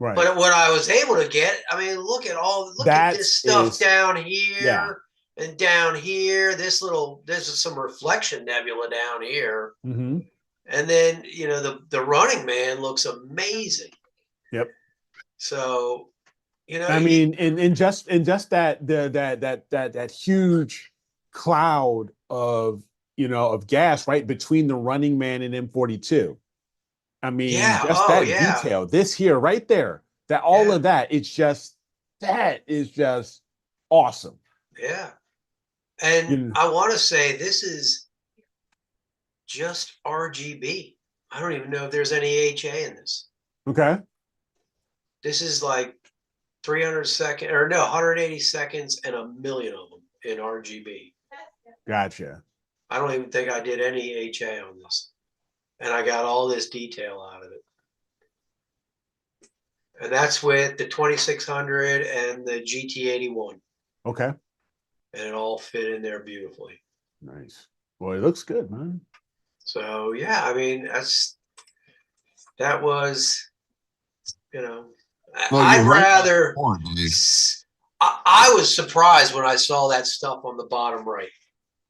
Right. But what I was able to get, I mean, look at That this stuff is, down yeah. here and down here. This is some reflection nebula down here. Hmm. And then, you know, the running man looks amazing. Yep. So, you know, I mean, in just that huge cloud of, you know, of gas right between the Running Man and M42. I mean, yeah, just oh that yeah, detail, this here, right there, that all yeah, of that, it's just that is just awesome. yeah. You And know, I want to say this is just RGB. I don't even know if there's any HA in this. okay, This is like 300 second or no 180 seconds and a million of them in RGB. gotcha. I don't even think I did any HA on this, and I got all this detail out of it. And that's with the 2600 and the GT81, Okay, and it all fit in there beautifully. nice. Boy, it looks good, man. So yeah, I mean that was, you know, Well, you're I'd right about the rather. core, Dave. I was surprised when I saw that stuff on the bottom right.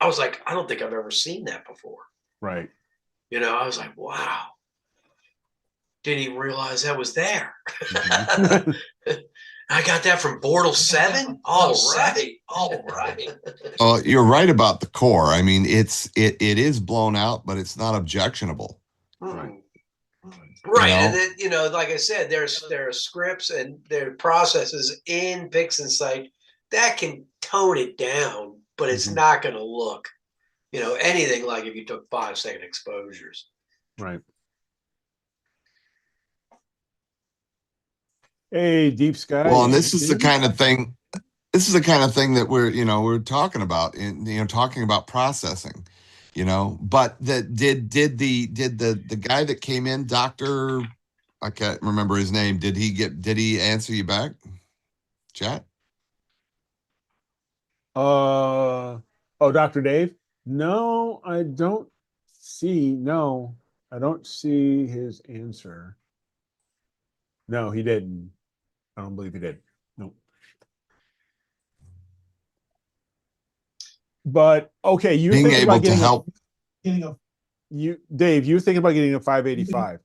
I was like, I don't think I've ever seen that before. Right. You know, I was like, wow, didn't even realize that was there. Mhm. I got that from Bortle 7. All right. All right. Well, you're right about the core. I mean, it is blown out, but it's not objectionable. Right. You Right. And know, then, you know, like I said, there are scripts and there are processes in PixInsight that can tone it down, but it's Mhm. not going to look, you know, anything like if you took 5-second exposures. Right. Hey, Deep Sky, well, you and jumped in. this is the kind of thing that we're talking about in, talking about processing, but that did the guy that came in, Dr. I can't remember his name. Did he answer you back, chat? Oh, Dr. Dave? No, I don't see. No, I don't see his answer. No, he didn't. I don't believe he did. No. But okay, you're Being thinking able about to getting a help. Dave, you're thinking about getting a 585.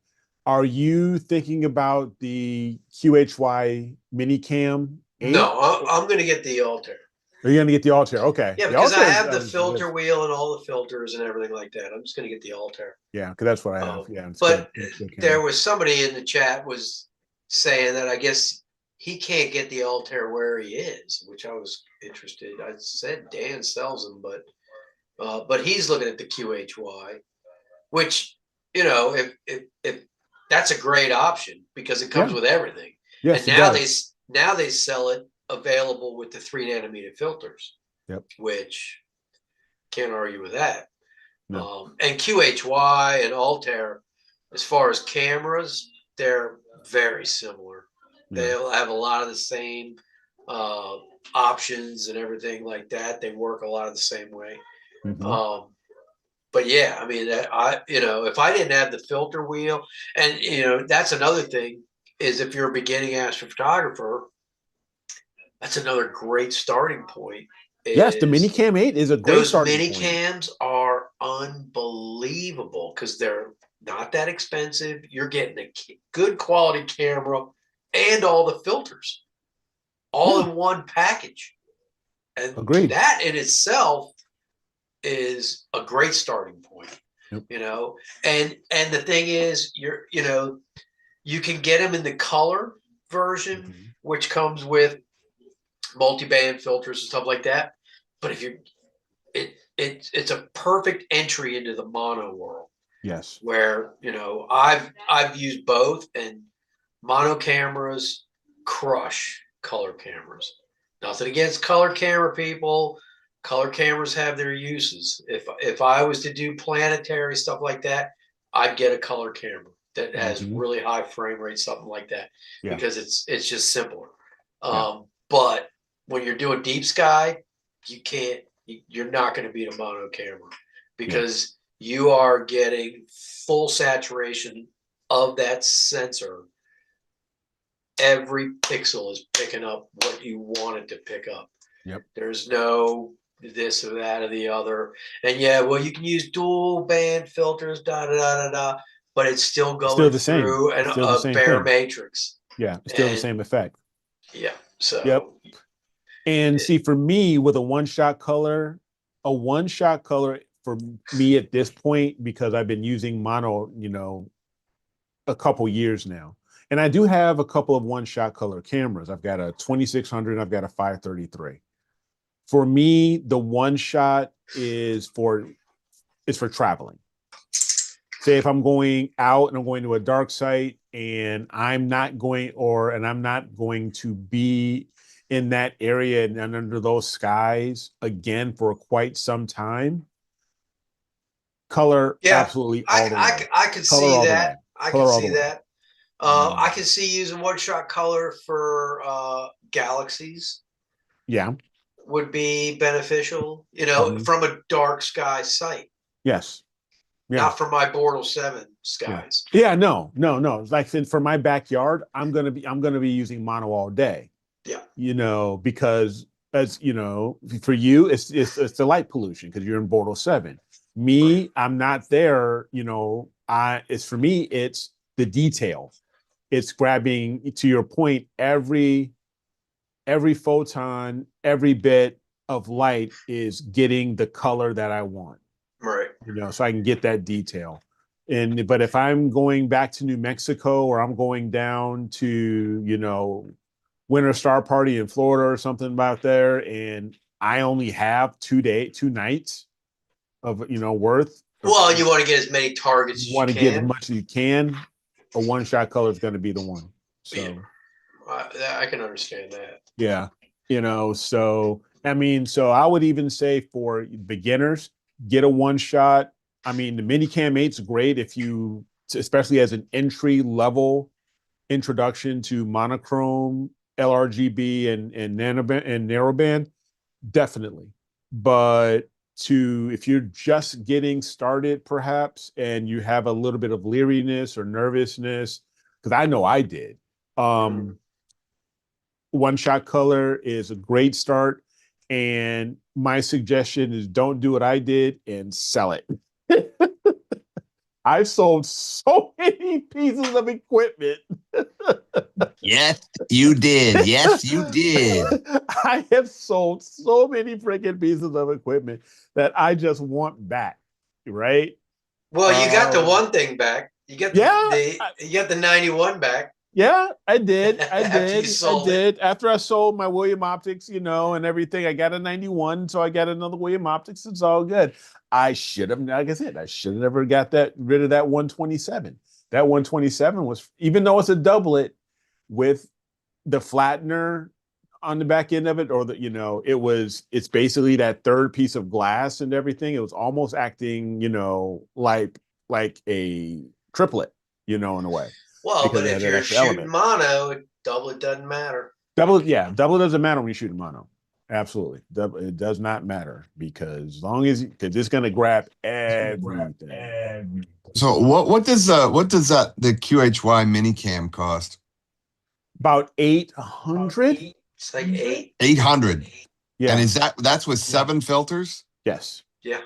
Are you thinking about the QHY Minicam 8? No, I'm going to get the Altair. Are you gonna get the Altair? Okay. Yeah, The because I Altair is, have the filter wheel and all the filters and everything like that. I'm just going to get the Altair. yeah, because that's what I have. Yeah, it's good. But It's good there camera. was somebody in the chat was saying that I guess he can't get the Altair where he is, which I was interested. I said Dan sells them, but he's looking at the QHY, which, you know, if that's a great option because it comes with everything. Yes, and it now does. they sell it available with the 3 nanometer filters. Yep. Which can't argue with that. No. And QHY and Altair, as far as cameras, they're very similar. Yeah. They'll have a lot of the same options and everything like that. They work a lot of the same way. Mhm. But yeah, I mean, if I didn't have the filter wheel, and that's another thing is if you're a beginning astrophotographer, that's another great starting point. Yes, the Minicam 8 is a great Those starting mini point. cams are unbelievable because they're not that expensive. You're getting a good quality camera and all the filters all in one package. And Agreed. that in itself is a great starting point. Yep. And the thing is, you can get them in the color version, which comes with multi-band filters and stuff like that. But if it's a perfect entry into the mono world. Yes. Where I've used both, and mono cameras crush color cameras. Nothing against color camera people. Color cameras have their uses. If I was to do planetary stuff like that, I'd get a color camera that has really high frame rate, something like that, because it's just simpler. But when you're doing deep sky, you're not going to beat a mono camera because you are getting full saturation of that sensor. Every pixel is picking up what you want it to pick up. Yep. There's no this or that or the other. And you can use dual band filters, but it's still going the same. through a bare matrix. Yeah, it's still the same effect. Yeah. So. And see, for me, with a one-shot color for me at this point, because I've been using mono, a couple years now. And I do have a couple of one-shot color cameras. I've got a 2600, I've got a 533. For me, the one shot is for traveling. Say if I'm going out and I'm going to a dark site and I'm not going to be in that area and under those skies again for quite some time. Color, absolutely all the way. I could see that. I can see that. I can see using one-shot color for galaxies. Yeah. Would be beneficial, from a dark sky site. Yes. Yeah. Not for my Bortle 7 skies. Yeah, no. Like for my backyard, I'm gonna be using mono all day. Yeah. Because as for you, it's the light pollution because you're in Bortle 7. Me, I'm not there. It's for me, it's the detail. It's grabbing, to your point, every photon, every bit of light is getting the color that I want. Right. So I can get that detail. But if I'm going back to New Mexico or I'm going down to, Winter Star Party in Florida or something about there, and I only have 2 nights of, worth. Well, you want to get as many targets as you want to get as much as you can. A one-shot color is going to be the one. So. Yeah. I can understand that. Yeah. So I would even say for beginners, get a one shot. I mean, the Minicam 8's great if you, especially as an entry level introduction to monochrome, LRGB, and narrowband, definitely. But if you're just getting started, perhaps, and you have a little bit of leeriness or nervousness, because I know I did. One-shot color is a great start. And my suggestion is don't do what I did and sell it. I've sold so many pieces of equipment. Yes, you did. Yes, you did. I have sold so many freaking pieces of equipment that I just want back, right? Well, you got the one thing back. You got the 91 back. Yeah, I did. After you sold it. After I sold my William Optics, and everything, I got a 91, so I got another William Optics. It's all good. I should have, like I said, I should have never got rid of that 127. That 127 was, even though it's a doublet with the flattener on the back end of it, or it's basically that third piece of glass and everything. It was almost acting, like a triplet, in a way. Well, Because but it had if that you're extra shooting element. mono, double it doesn't matter. Double doesn't matter when you shoot a mono. Absolutely. It does not matter because because it's gonna grab everything. So what does the QHY minicam cost? About 800. It's like 8. 800. Yeah. And that's with 7 filters? Yes. Yeah.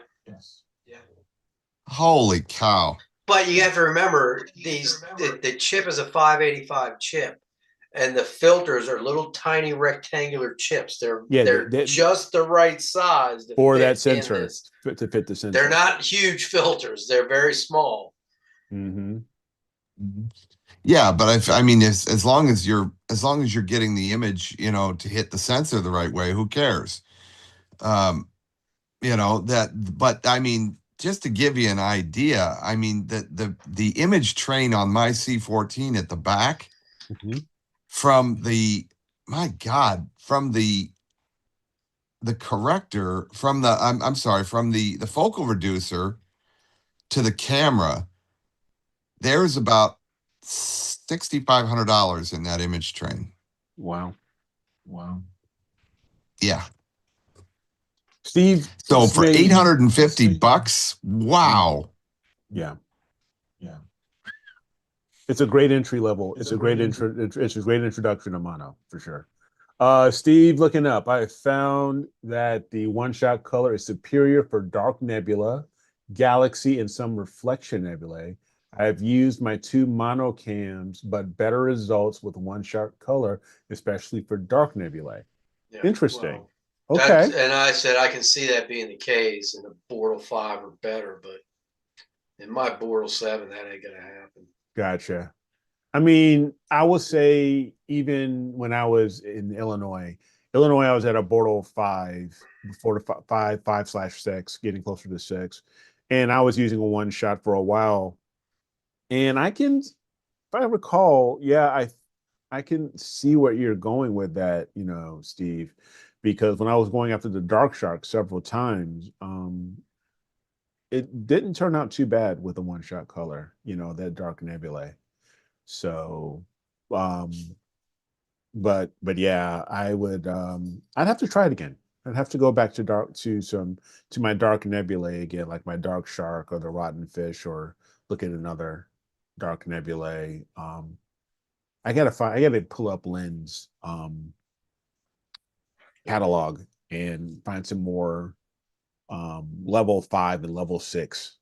Holy cow. But you have to remember the chip is a 585 chip, and the filters are little tiny rectangular chips. They're just the right size for that sensor to fit the sensor. They're not huge filters. They're very small. Mm-hmm. Yeah, but I mean, as long as you're getting the image, to hit the sensor the right way, who cares? But I mean, just to give you an idea, I mean, the image train on my C14 at the back, from the corrector, from the focal reducer to the camera, there's about $6,500 in that image train. Wow. Yeah. Steve. So for $850, wow. Yeah. It's a great entry level. It's a great introduction to mono for sure. Steve, looking up, I found that the one-shot color is superior for dark nebula, galaxy, and some reflection nebulae. I've used my 2 mono cams, but better results with one-shot color, especially for dark nebulae. Yeah, interesting. Well, okay. And I said I can see that being the case, and the Bortle 5 or better, but in my Bortle 7, that ain't gonna happen. Gotcha. I mean, I would say even when I was in Illinois, I was at a Bortle 5 before the 5/6, getting closer to 6, and I was using a one shot for a while. And if I recall, I can see where you're going with that, Steve, because when I was going after the Dark Shark several times, it didn't turn out too bad with the one shot color, that dark nebulae. So, but yeah, I would, I'd have to try it again. I'd have to go back to my dark nebulae again, like my Dark Shark or the Rotten Fish, or look at another dark nebulae. I gotta pull up Lens catalog and find some more level 5 and level 6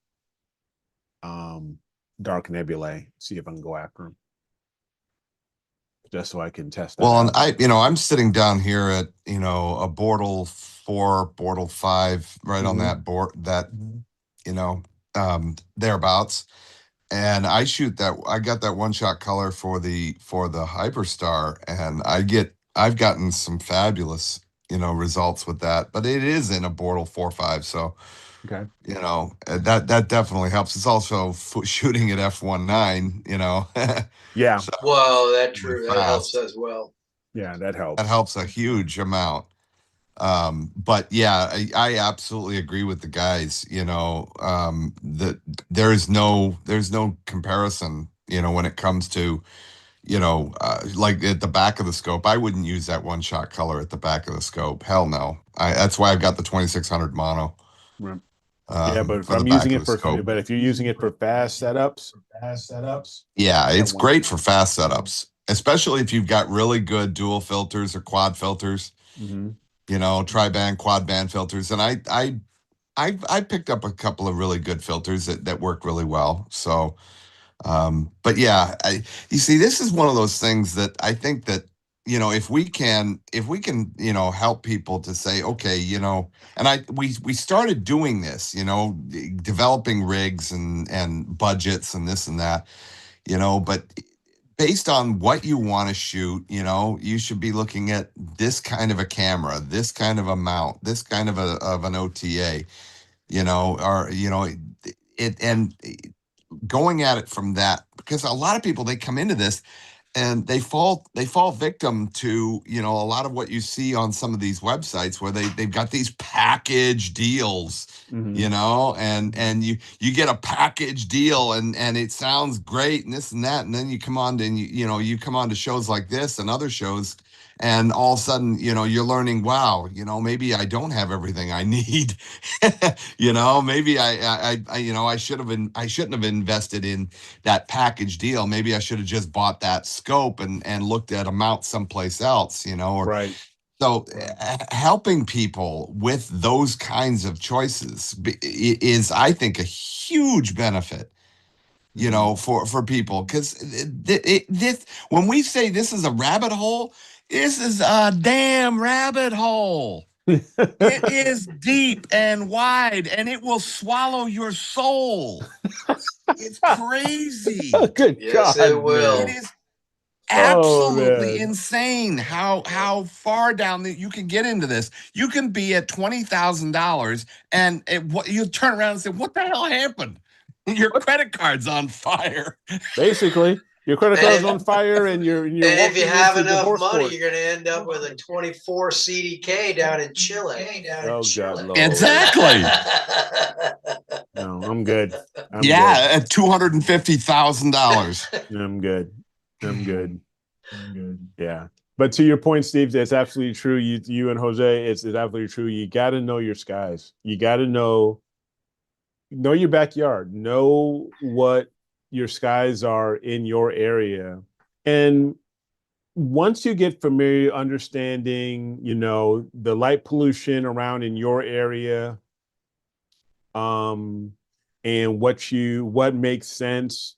dark nebulae, see if I can go after them, just so I can test that well out. And I'm sitting down here at a Bortle 4, Bortle 5, right on that board, that thereabouts, and I got that one shot color for the Hyperstar, and I've gotten some fabulous results with that, but it is in a Bortle 4.5, so okay, that definitely helps. It's also shooting at f1.9, yeah. So, well, that helps as well. Yeah, that helps. That helps a huge amount. But yeah, I absolutely agree with the guys. That there's no comparison. When it comes to like at the back of the scope, I wouldn't use that one shot color at the back of the scope. Hell no. That's why I've got the 2600 mono. Right. Yeah, but if I'm using it but if you're using it for fast setups, yeah, it's great for fast setups, especially if you've got really good dual filters or quad filters. Tri-band, quad band filters, and I picked up a couple of really good filters that work really well. So, but yeah, you see, this is one of those things that I think that if we can help people to say, okay, and we started doing this, developing rigs and budgets and this and that, but based on what you want to shoot, you should be looking at this kind of a camera, this kind of a mount, this kind of an OTA, or it and going at it from that, because a lot of people, they come into this and they fall victim to a lot of what you see on some of these websites where they've got these package deals, and you get a package deal, and it sounds great and this and that, and then you come on to, and you come on to shows like this and other shows, and all of a sudden you're learning, wow, maybe I don't have everything I need. Maybe I shouldn't have invested in that package deal. Maybe I should have just bought that scope and looked at a mount someplace else, or Right. so helping people with those kinds of choices is, I think, a huge benefit, for people, because this, when we say this is a rabbit hole, this is a damn rabbit hole. It is deep and wide, and it will swallow your soul. It's crazy. Good Yes, God, it will. It man. is Oh, absolutely man. insane how far down that you can get into this. You can be at $20,000, and you turn around and say, "What the hell happened? Your credit card's on fire." Basically, your credit card's on fire, and you're And if you walking have into enough divorce money, court. you're going to end up with a 24 CDK down in Chile. Oh, God, Lord. Exactly. No, I'm good. I'm Yeah, at $250,000. good. I'm good. I'm good. Yeah. But to your point, Steve, that's absolutely true. You and Jose, it's absolutely true. You got to know your skies. You got to know your backyard. Know what your skies are in your area. And once you get familiar, understanding, the light pollution around in your area, and what makes sense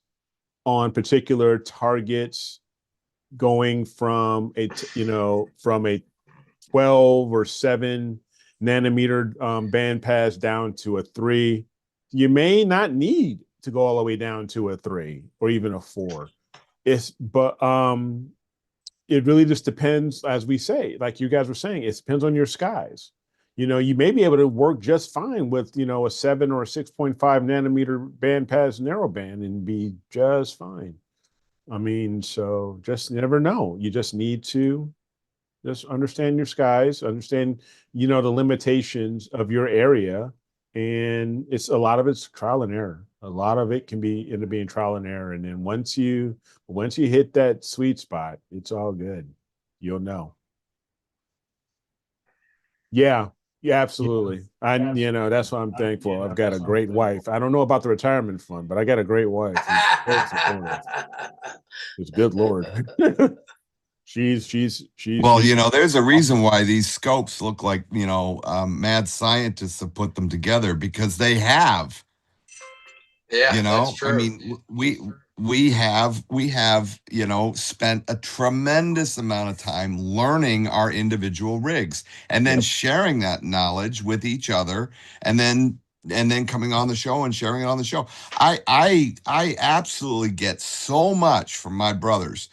on particular targets, going from a 12 or 7 nanometer bandpass down to a 3. You may not need to go all the way down to a 3 or even a 4. But it really just depends, as we say, like you guys were saying, it depends on your skies. You may be able to work just fine with, a 7 or a 6.5 nanometer bandpass narrowband and be just fine. I mean, so just never know. You just need to just understand your skies, understand, the limitations of your area. And a lot of it's trial and error. A lot of it can be into being trial and error. And then once you hit that sweet spot, it's all good. You'll know. Yeah. Yeah, absolutely. That's why I'm thankful. I've got a great wife. I don't know about the retirement fund, but I got a great wife. It's good Lord. she's Well, there's a reason why these scopes look like, mad scientists have put them together, because they have. Yeah, that's true. I mean, we have spent a tremendous amount of time learning our individual rigs, and then sharing that knowledge with each other, and then coming on the show and sharing it on the show. I absolutely get so much from my brothers,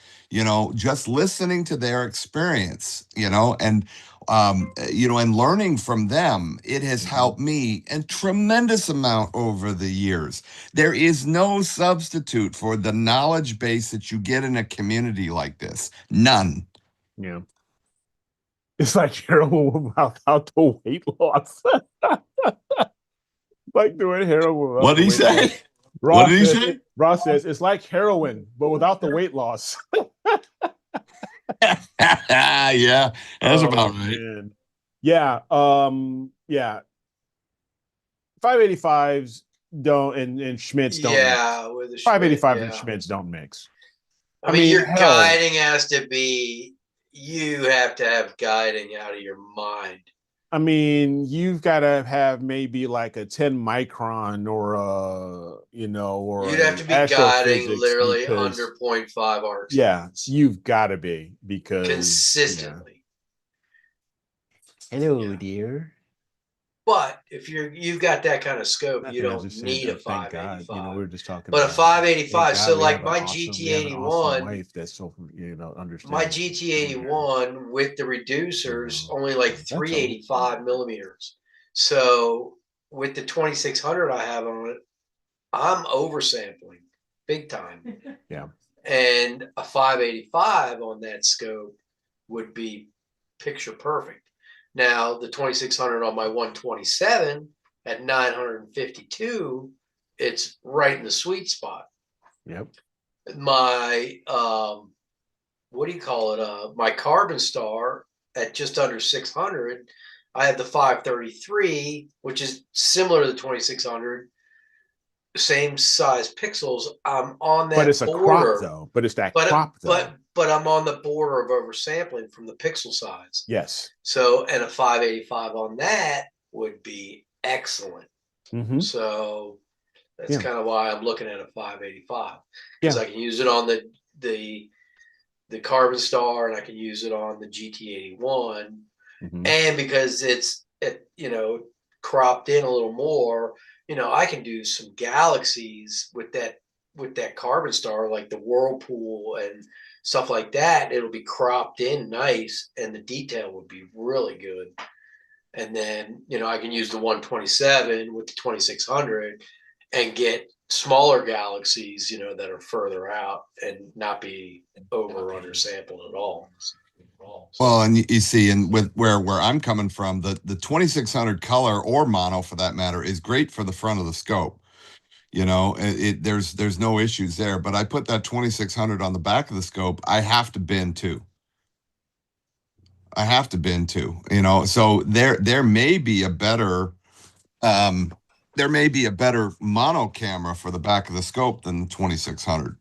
just listening to their experience, and learning from them. It has helped me a tremendous amount over the years. There is no substitute for the knowledge base that you get in a community like this. None. Yeah. It's like heroin without the weight loss. Like doing heroin without What did he say? What did he say? Ross says it's like heroin, but without the weight loss. Yeah, that's about right. Man. Yeah. Yeah. 585s don't, and Schmitz don't Yeah, mix. with the 585 Schmidt, and Schmitz don't mix. I mean, your guiding has to be, you have to have guiding out of your mind. I mean, you've got to have maybe like a 10 micron or or you'd have to be guiding literally because, under 0.5 arc. Yeah, you've got to be, because consistently. Hello, dear. But if you've got that kind of scope, you Nothing. I was don't just saying, need a thank God. You know, 585. we were just talking But a about. Thank 585, so God we like have an my awesome. We have an awesome GT81, wife that's so my understands. What she's doing here, GT81 with the you reducers know. only like That's all. 385 millimeters. So with the 2600 I have on it, I'm oversampling big time. Yeah. And a 585 on that scope would be picture perfect. Now the 2600 on my 127 at 952, it's right in the sweet spot. Yep. My what do you call it? My Carbon Star at just under 600. I have the 533, which is similar to the 2600, same size pixels. I'm on that But it's a crop border, though. But it's that but crop though. but I'm on the border of oversampling from the pixel size. Yes. So, and a 585 on that would be excellent. Mm-hmm. So that's kind of why I'm looking at a 585, because I can use it on the Carbon Star and I can use it on the GT81, and because it's cropped in a little more, I can do some galaxies with that Carbon Star, like the Whirlpool and stuff like that. It'll be cropped in nice, and the detail would be really good. And then I can use the 127 with the 2600 and get smaller galaxies, that are further out and not be over or under sampled at all. Well, and you see, and with where I'm coming from, the 2600 color or mono for that matter is great for the front of the scope. There's no issues there. But I put that 2600 on the back of the scope. I have to bin too. So there may be a better mono camera for the back of the scope than the 2600.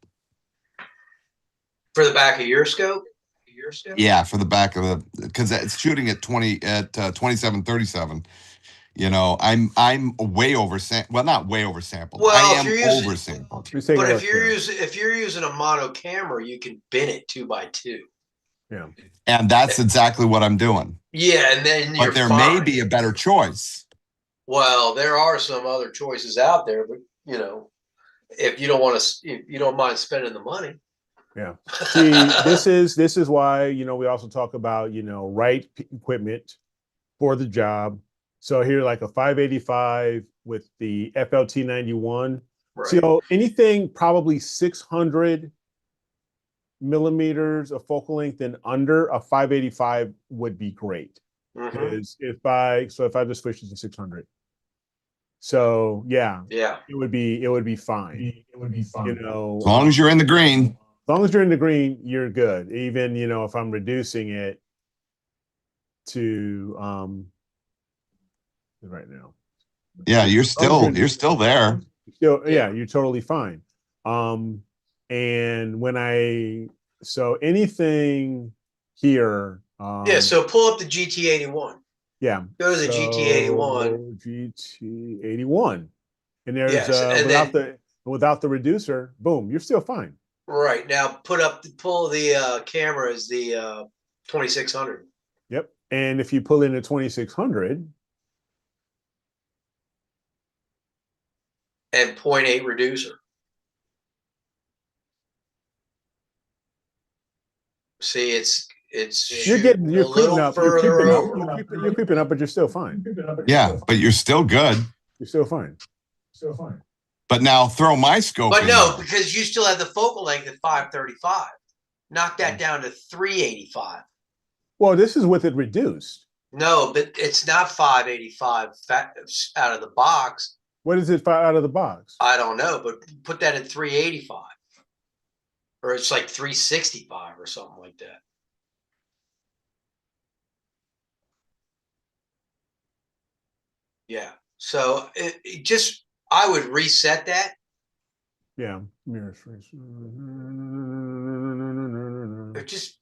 For the back of your scope? Yeah, for the back of because it's shooting at 2737. I'm way over well, not way oversampled. Well, I am oversampled. But if you're using a mono camera, you can bin it 2x2. Yeah. And that's exactly what I'm doing. Yeah, and then but there may be a better choice. Well, there are some other choices out there, but if you don't mind spending the money. Yeah. See, this is why, we also talk about, right equipment for the job. So here, like a 585 with the FLT 91. Right. So anything probably 600 millimeters of focal length and under, a 585 would be great. Because if I just switch it to 600. So yeah, it would be fine. As long as you're in the green. As long as you're in the green, you're good. Even, if I'm reducing it to right now. Yeah, you're still there. You're totally fine. And so anything here. So pull up the GT81. Yeah. Go to the GT81. GT81. And there's without the reducer, boom, you're still fine. Right. Now pull the camera as the 2600. Yep. And if you pull in the 2600 and 0.8 reducer. See, it's you're creeping up. You're creeping up, but you're still fine. Yeah, but you're still good. You're still fine. But now throw my scope. But no, because you still have the focal length at 535. Knock that down to 385. Well, this is with it reduced. No, but it's not 585 out of the box. What is it out of the box? I don't know, but put that at 385. Or it's like 365 or something like that. Yeah. So it just, I would reset that. Yeah. Or just,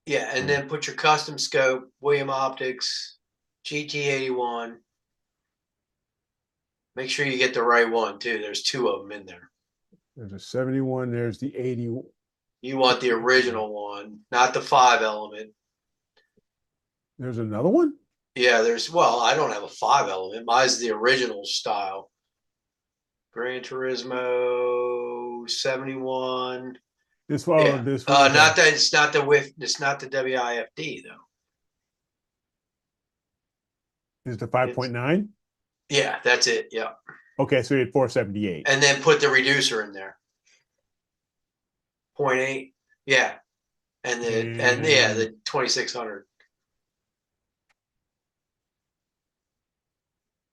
yeah. And then put your custom scope, William Optics, GT81. Make sure you get the right one too. There's two of them in there. There's a 71. There's the 80. You want the original one, not the 5 element. There's another one? Yeah, well, I don't have a 5-element. Mine's the original style. Gran Turismo 71. This Yeah. one, this Not one. that it's not the it's not the WIFD though. Is the 5.9? Yeah, that's it. Yeah. Okay, so you had 478. And then put the reducer in there. 0.8. Yeah. And the 2600.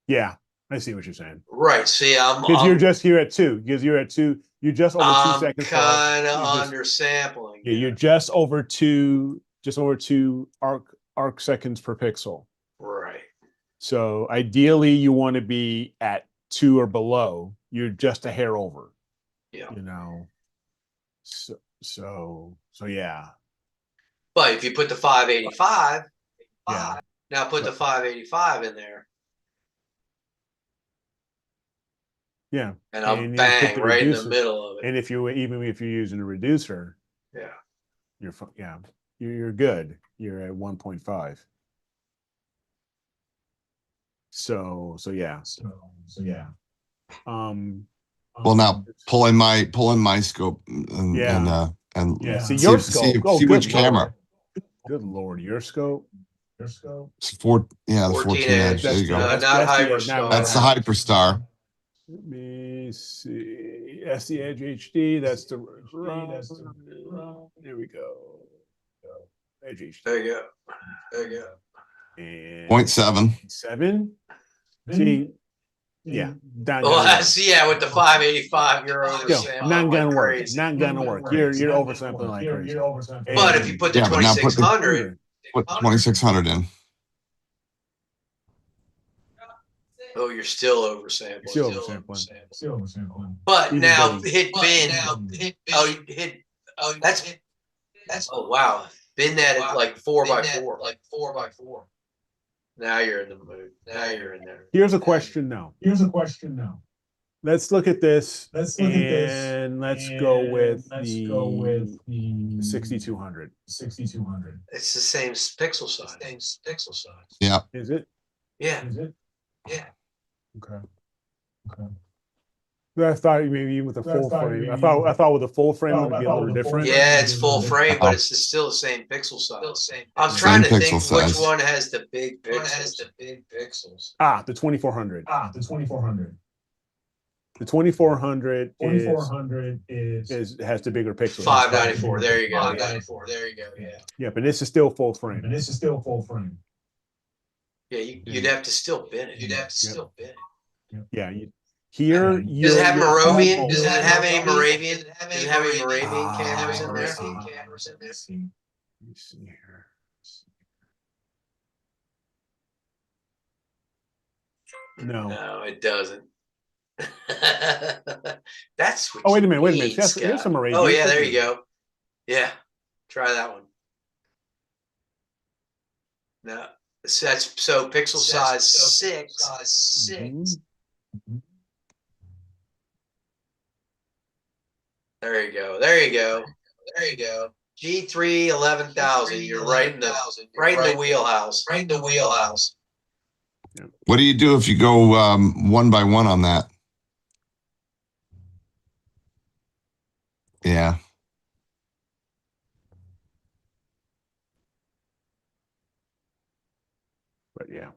Yeah, I see what you're saying. Right. See, Because you're just here at 2. Because you're at 2. You're just over 2 I'm seconds. kind of undersampling. Yeah, you're just over 2 arc seconds per pixel. Right. So ideally you want to be at 2 or below. You're just a hair over. Yeah. You know. So yeah. But if you put the 585, Yeah. now put the 585 in there. Yeah. And I'll bang right in the middle of it. And even if you're using a reducer, yeah, you're good. You're at 1.5. So yeah. Well, now pull in my scope and see your scope. See which camera. Good Lord, your scope. It's the 14 edge. There you go. Not Hyperstar. That's the Hyperstar. Let me see. That's the Edge HD. That's the there we go. Edge HD. There you go. And 0.7. 7. See, yeah. With the 585, you're oversampling. Not gonna work. Crazy. Not gonna work. You're oversampling like crazy. But if you put the 2600, put 2600 in. oh, you're still oversampling. Still oversampling. But now hit bin. That's oh wow. Bin that at like 4x4. Now you're in the mood. Now you're in there. Here's a question now. Let's look at this. Let's go with the 6200. It's the same pixel size. Yeah. Is it? Yeah. Okay. I thought maybe even with a full frame. I thought with a full frame it would be a little different. Yeah, it's full frame, but it's still the same pixel size. I'm trying to think which one has the big pixels. Ah, the 2400. The 2400 has the bigger pixels. 594. There you go. Yeah. Yeah, but this is still full frame. Yeah, you'd have to still bin it. Yeah. Here, does it have Moravian? Does it have any Moravian? Does it have any Moravian cameras in there? Let me see here. No, it doesn't. That's what wait a minute. Here's some Moravian. Oh yeah, there you go. Yeah, try that one. No, that's so pixel size 6. Mm-hmm. There you go. G3 11,000. You're right in the wheelhouse. What do you do if you go 1 by 1 on that? Yeah. But yeah.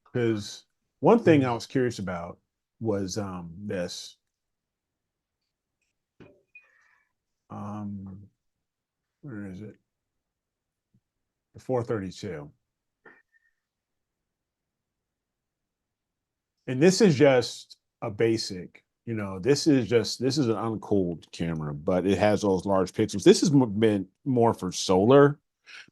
Because one thing I was curious about was this. Where is it? The 432. And this is just a basic, this is an uncooled camera, but it has those large pixels. This has been more for solar,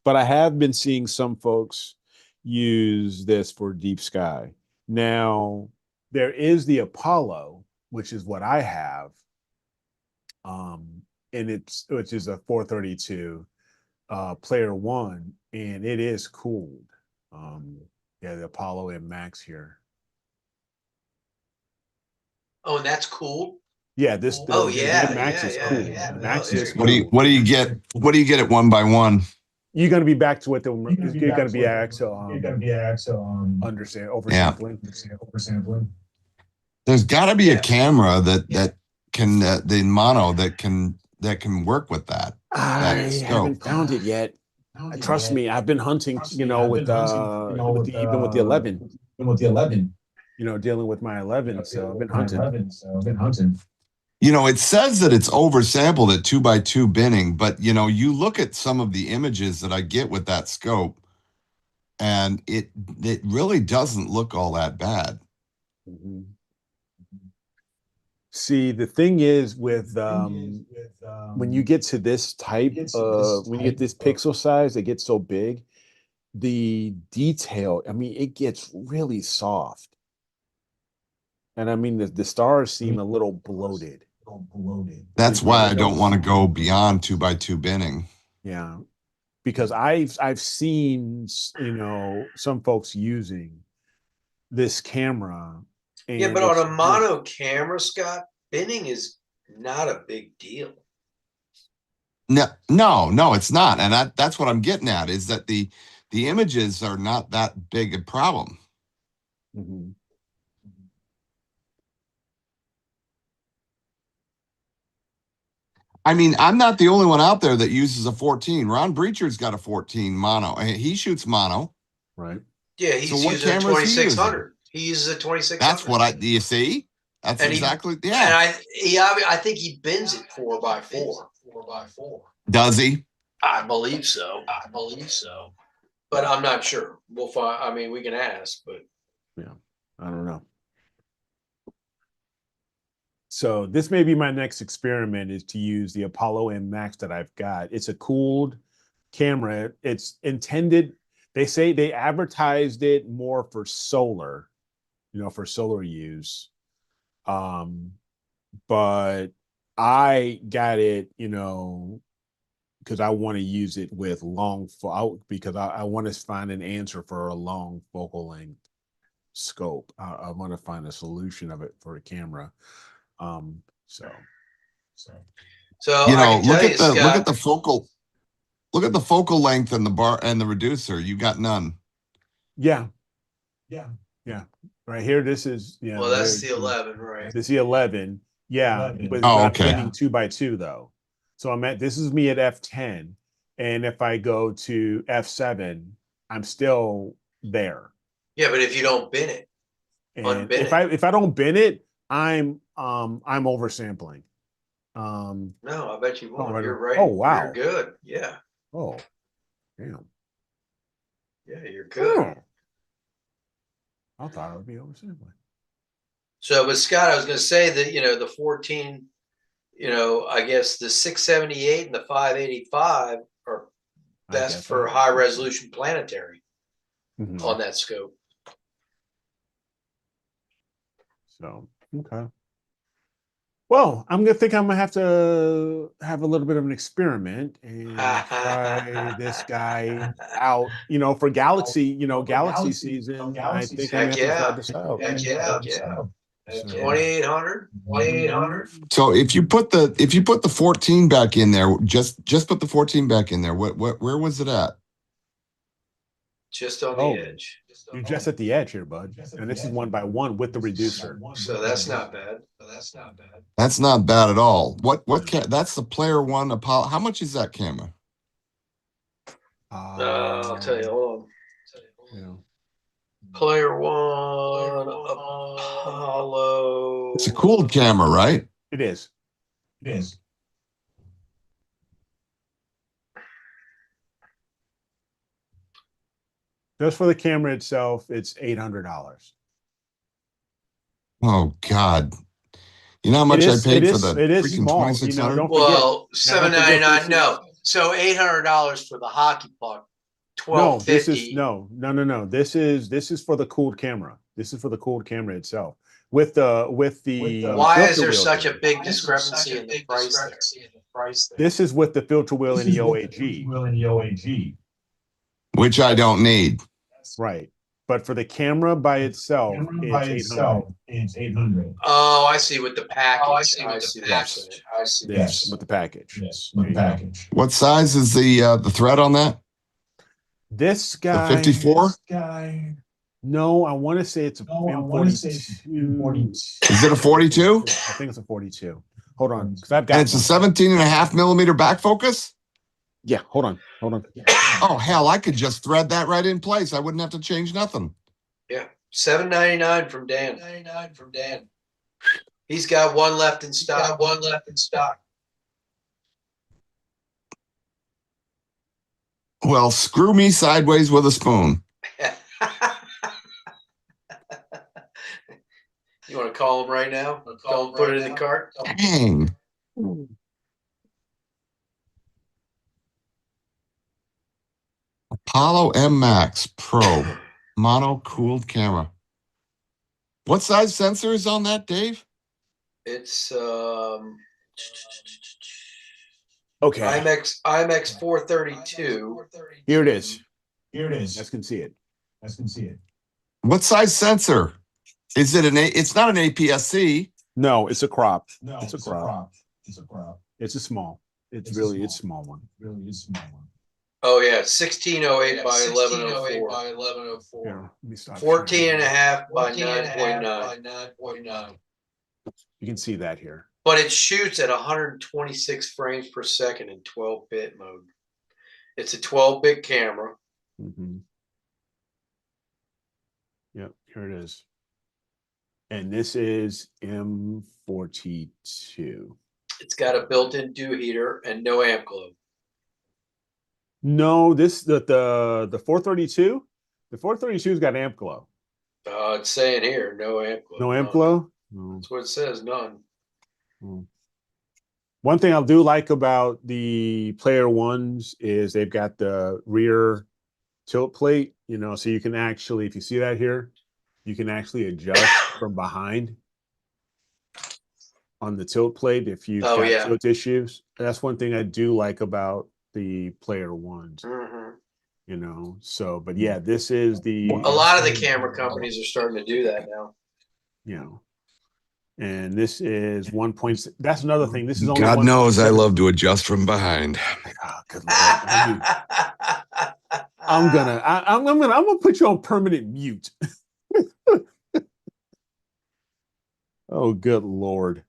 but I have been seeing some folks use this for deep sky. Now, there is the Apollo, which is what I have, and which is a 432 player 1, and it is cooled. The Apollo M Max here. Oh, and that's cool. Yeah, Oh the yeah, Max yeah, is yeah, cool. yeah. The No, Max is there you What do go. you cool. what do you get? What do you get at 1x1? You're gonna be back to what the You're you're gonna be gonna be understand Yeah, oversampling. oversampling. there's got to be a Yeah. camera that can the mono that can work with that I scope. haven't found it yet. Trust me, I've been hunting, with the even with the 11, With the 11, dealing with my 11. So I've been hunting. so I've been hunting. You know, it says that it's oversampled at 2x2 binning, but you look at some of the images that I get with that scope, and it really doesn't look all that bad. Mhm. See, the thing is with when you get to this type of when you get this pixel size, it gets so big, the detail, I mean, it gets really soft. And I mean the stars seem a little bloated. That's why I don't want to go beyond 2x2 binning. Yeah. Because I've seen some folks using this camera Yeah, and but on it's a mono camera, Scott, binning is not a big deal. No, it's not. And that's what I'm getting at, is that the images are not that big a problem. Mhm. I mean, I'm not the only one out there that uses a 14. Ron Breacher's got a 14 mono. He shoots mono. Right. Yeah, he's So what using a camera is he using? 2600. He uses a 2600. That's what do you see? That's And exactly, And yeah. I think he bins it 4x4. Does he? I believe so. But I'm not sure. We'll find. I mean, we can ask, but Yeah. I don't know. So this may be my next experiment, is to use the Apollo M Max that I've got. It's a cooled camera. It's intended, they say they advertised it more for solar, for solar use. But I got it, because I want to use it with because I want to find an answer for a long focal length scope. I want to find a solution of it for a camera. So so I can tell you, Scott, look at the focal length and the bar and the reducer. You got none. yeah. Right here, this is well, that's the 11, right? This is the 11. Yeah, but Oh, not okay. pinning 2x2 though. So this is me at f10, and if I go to f7, I'm still there. Yeah, but if you don't bin it, And if I don't bin it, I'm oversampling. No, I bet you won't. right. You're right. Oh, wow. You're good. Yeah. Oh, damn. Yeah, you're good. Oh. I thought I would be oversampling. So, but Scott, I was going to say that, the 14, I guess the 678 and the 585 are best for high resolution planetary on that scope. So, okay. Well, I'm gonna have to have a little bit of an experiment and try this guy out. For Galaxy, Galaxy season. I think I'm gonna have to try this out. Heck yeah. 2800. So if you put the 14 back in there, just put the 14 back in there. Where was it at? Just on the edge. You're just at the edge here, bud. And this is 1x1 with the reducer. So that's not bad. That's not bad at all. That's the Player One Apollo. How much is that camera? I'll tell you. Hold on. Player One Apollo. It's a cooled camera, right? It is. Just for the camera itself, it's $800. Oh God! You know how much I paid for the freaking 2600? Well, $799. No, so $800 for the hockey puck. No, this is no. This is for the cooled camera. This is for the cooled camera itself. With the why is there such a big discrepancy in the price there? This is with the filter wheel and the OAG. Which I don't need. Right. but for the camera by itself, Camera by it's 800. itself, it's 800. Oh, I see with the package. I see I with the see what package. you're saying. I see. Yes, with the package. Yes, with the package. What size is the thread on that? This The guy, 54? no, I want to say it's a No, I want to say it's M42. Is it a 42? I think it's a 42. Hold on, because I've And got it's a one. 17.5 millimeter back focus? Yeah, hold on. Oh, hell, I could just thread that right in place. I wouldn't have to change nothing. Yeah, $7.99 from Dan. He's got one left in stock. Well, screw me sideways with a spoon. You want to call him right now? Tell him put it in the cart. Dang. Apollo M Max Pro mono cooled camera. What size sensor is on that, Dave? It's Okay, IMX 432. here it is. Here it is. Let's can see it. What size sensor? Is it it's not an APS-C. No, it's a crop. No, It's a crop. It's a small. It's really a small one. Oh yeah, 1608 by 1104. Here, let me stop 14 and a sharing. half by 9.9. You can see that here. But it shoots at 126 frames per second in 12-bit mode. It's a 12-bit camera. Mm-hmm. Yep, here it is. And this is M42. It's got a built-in dew heater and no amp glow. No, this the 432. The 432's got amp glow. It's saying here, no amp glow. No amp none. glow? No. That's what it says, none. One thing I do like about the Player Ones is they've got the rear tilt plate, you know, so you can actually, if you see that here, you can actually adjust from behind on the tilt plate if you've got tilt issues. That's one thing I do like about the Player Ones, you know. So, but yeah, this is the. A lot of the camera companies are starting to do that now. You know, and this is 1. That's another thing. This is only. God knows I love to adjust from behind. Oh, good Lord. I'm gonna put you on permanent mute. Oh, good Lord.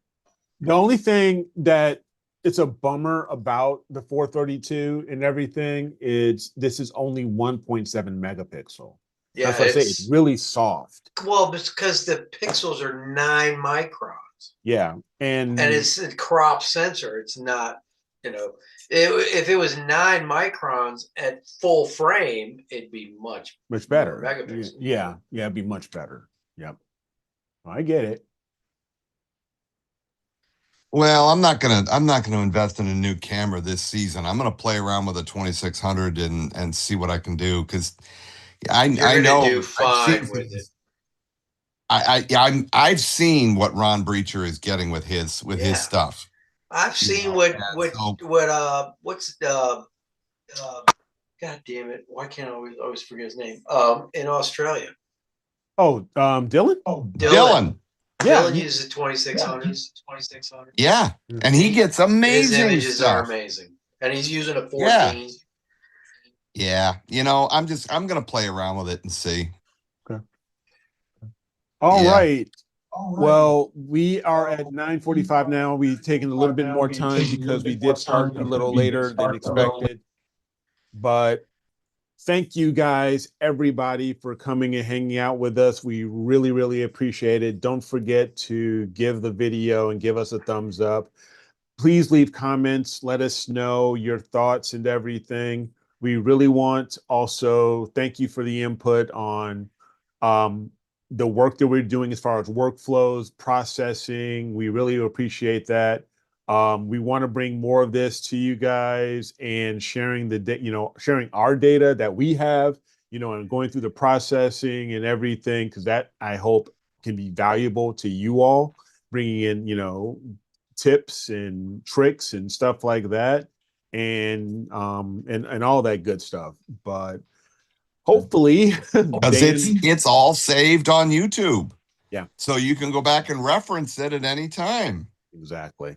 The only thing that it's a bummer about the 432 and everything is this is only 1.7 megapixel. Yeah, that's what I say. It's really soft. Well, because the pixels are 9 microns. Yeah, and it's a crop sensor. It's not, you know, if it was 9 microns at full frame, it'd be much better. Megapixels. Yeah, it'd be much better. Yep, I get it. Well, I'm not gonna invest in a new camera this season. I'm gonna play around with a 2600 and see what I can do because I know do fine with it. I've seen what Ron Breacher is getting with his stuff. I've seen God damn it, why can't I always forget his name? In Australia. Oh, Dylan? Oh, Dylan. Yeah, Dylan uses 2600. Yeah, and he gets amazing. His images stuff. are amazing, and he's using a 14. Yeah, you know, I'm gonna play around with it and see. Okay. All right. Well, we are at 9:45 now. We've taken a little bit more time because we did start a little later than expected. But thank you guys, everybody, for coming and hanging out with us. We really, really appreciate it. Don't forget to give the video and give us a thumbs up. Please leave comments. Let us know your thoughts and everything. We really want also thank you for the input on the work that we're doing as far as workflows, processing. We really appreciate that. We want to bring more of this to you guys and sharing sharing our data that we have, and going through the processing and everything, because that I hope can be valuable to you all, bringing in, tips and tricks and stuff like that, and all that good stuff. But hopefully, Because it's all saved on YouTube. Yeah. So you can go back and reference it at any time. Exactly.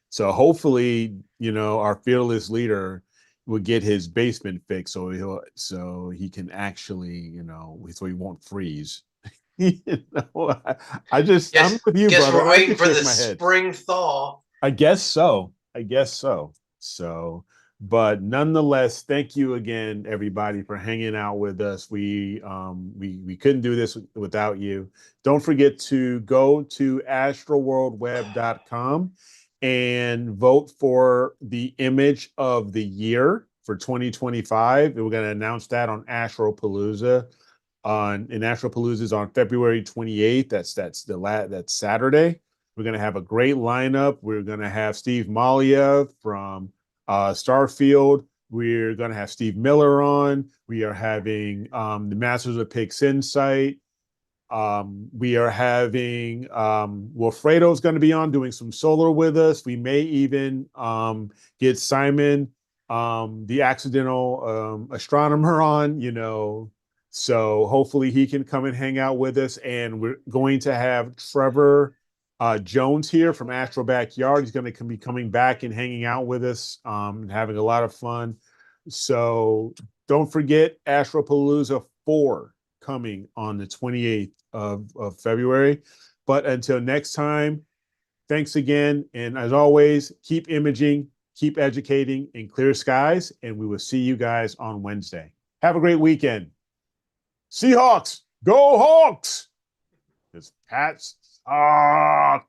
So hopefully, our fearless leader will get his basement fixed, so he can actually, so he won't freeze. I just, I'm with you, guess brother. we're waiting I for shake the my head. spring thaw. I guess so. So, but nonetheless, thank you again, everybody, for hanging out with us. We couldn't do this without you. Don't forget to go to astroworldweb.com and vote for the image of the year for 2025. We're going to announce that on Astropalooza. Astropalooza is on February 28th. That's Saturday. We're going to have a great lineup. We're going to have Steve Malia from Starfield. We're going to have Steve Miller on. We are having the Masters of Pix Insight. We are having Wilfredo's going to be on doing some solar with us. We may even get Simon, the accidental astronomer, on. So hopefully he can come and hang out with us. And we're going to have Trevor Jones here from Astro Backyard. He's going to be coming back and hanging out with us, and having a lot of fun. So don't forget Astropalooza 4 coming on the 28th of February. But until next time, thanks again. And as always, keep imaging, keep educating, and clear skies. And we will see you guys on Wednesday. Have a great weekend. Seahawks, go Hawks! Because Pats suck.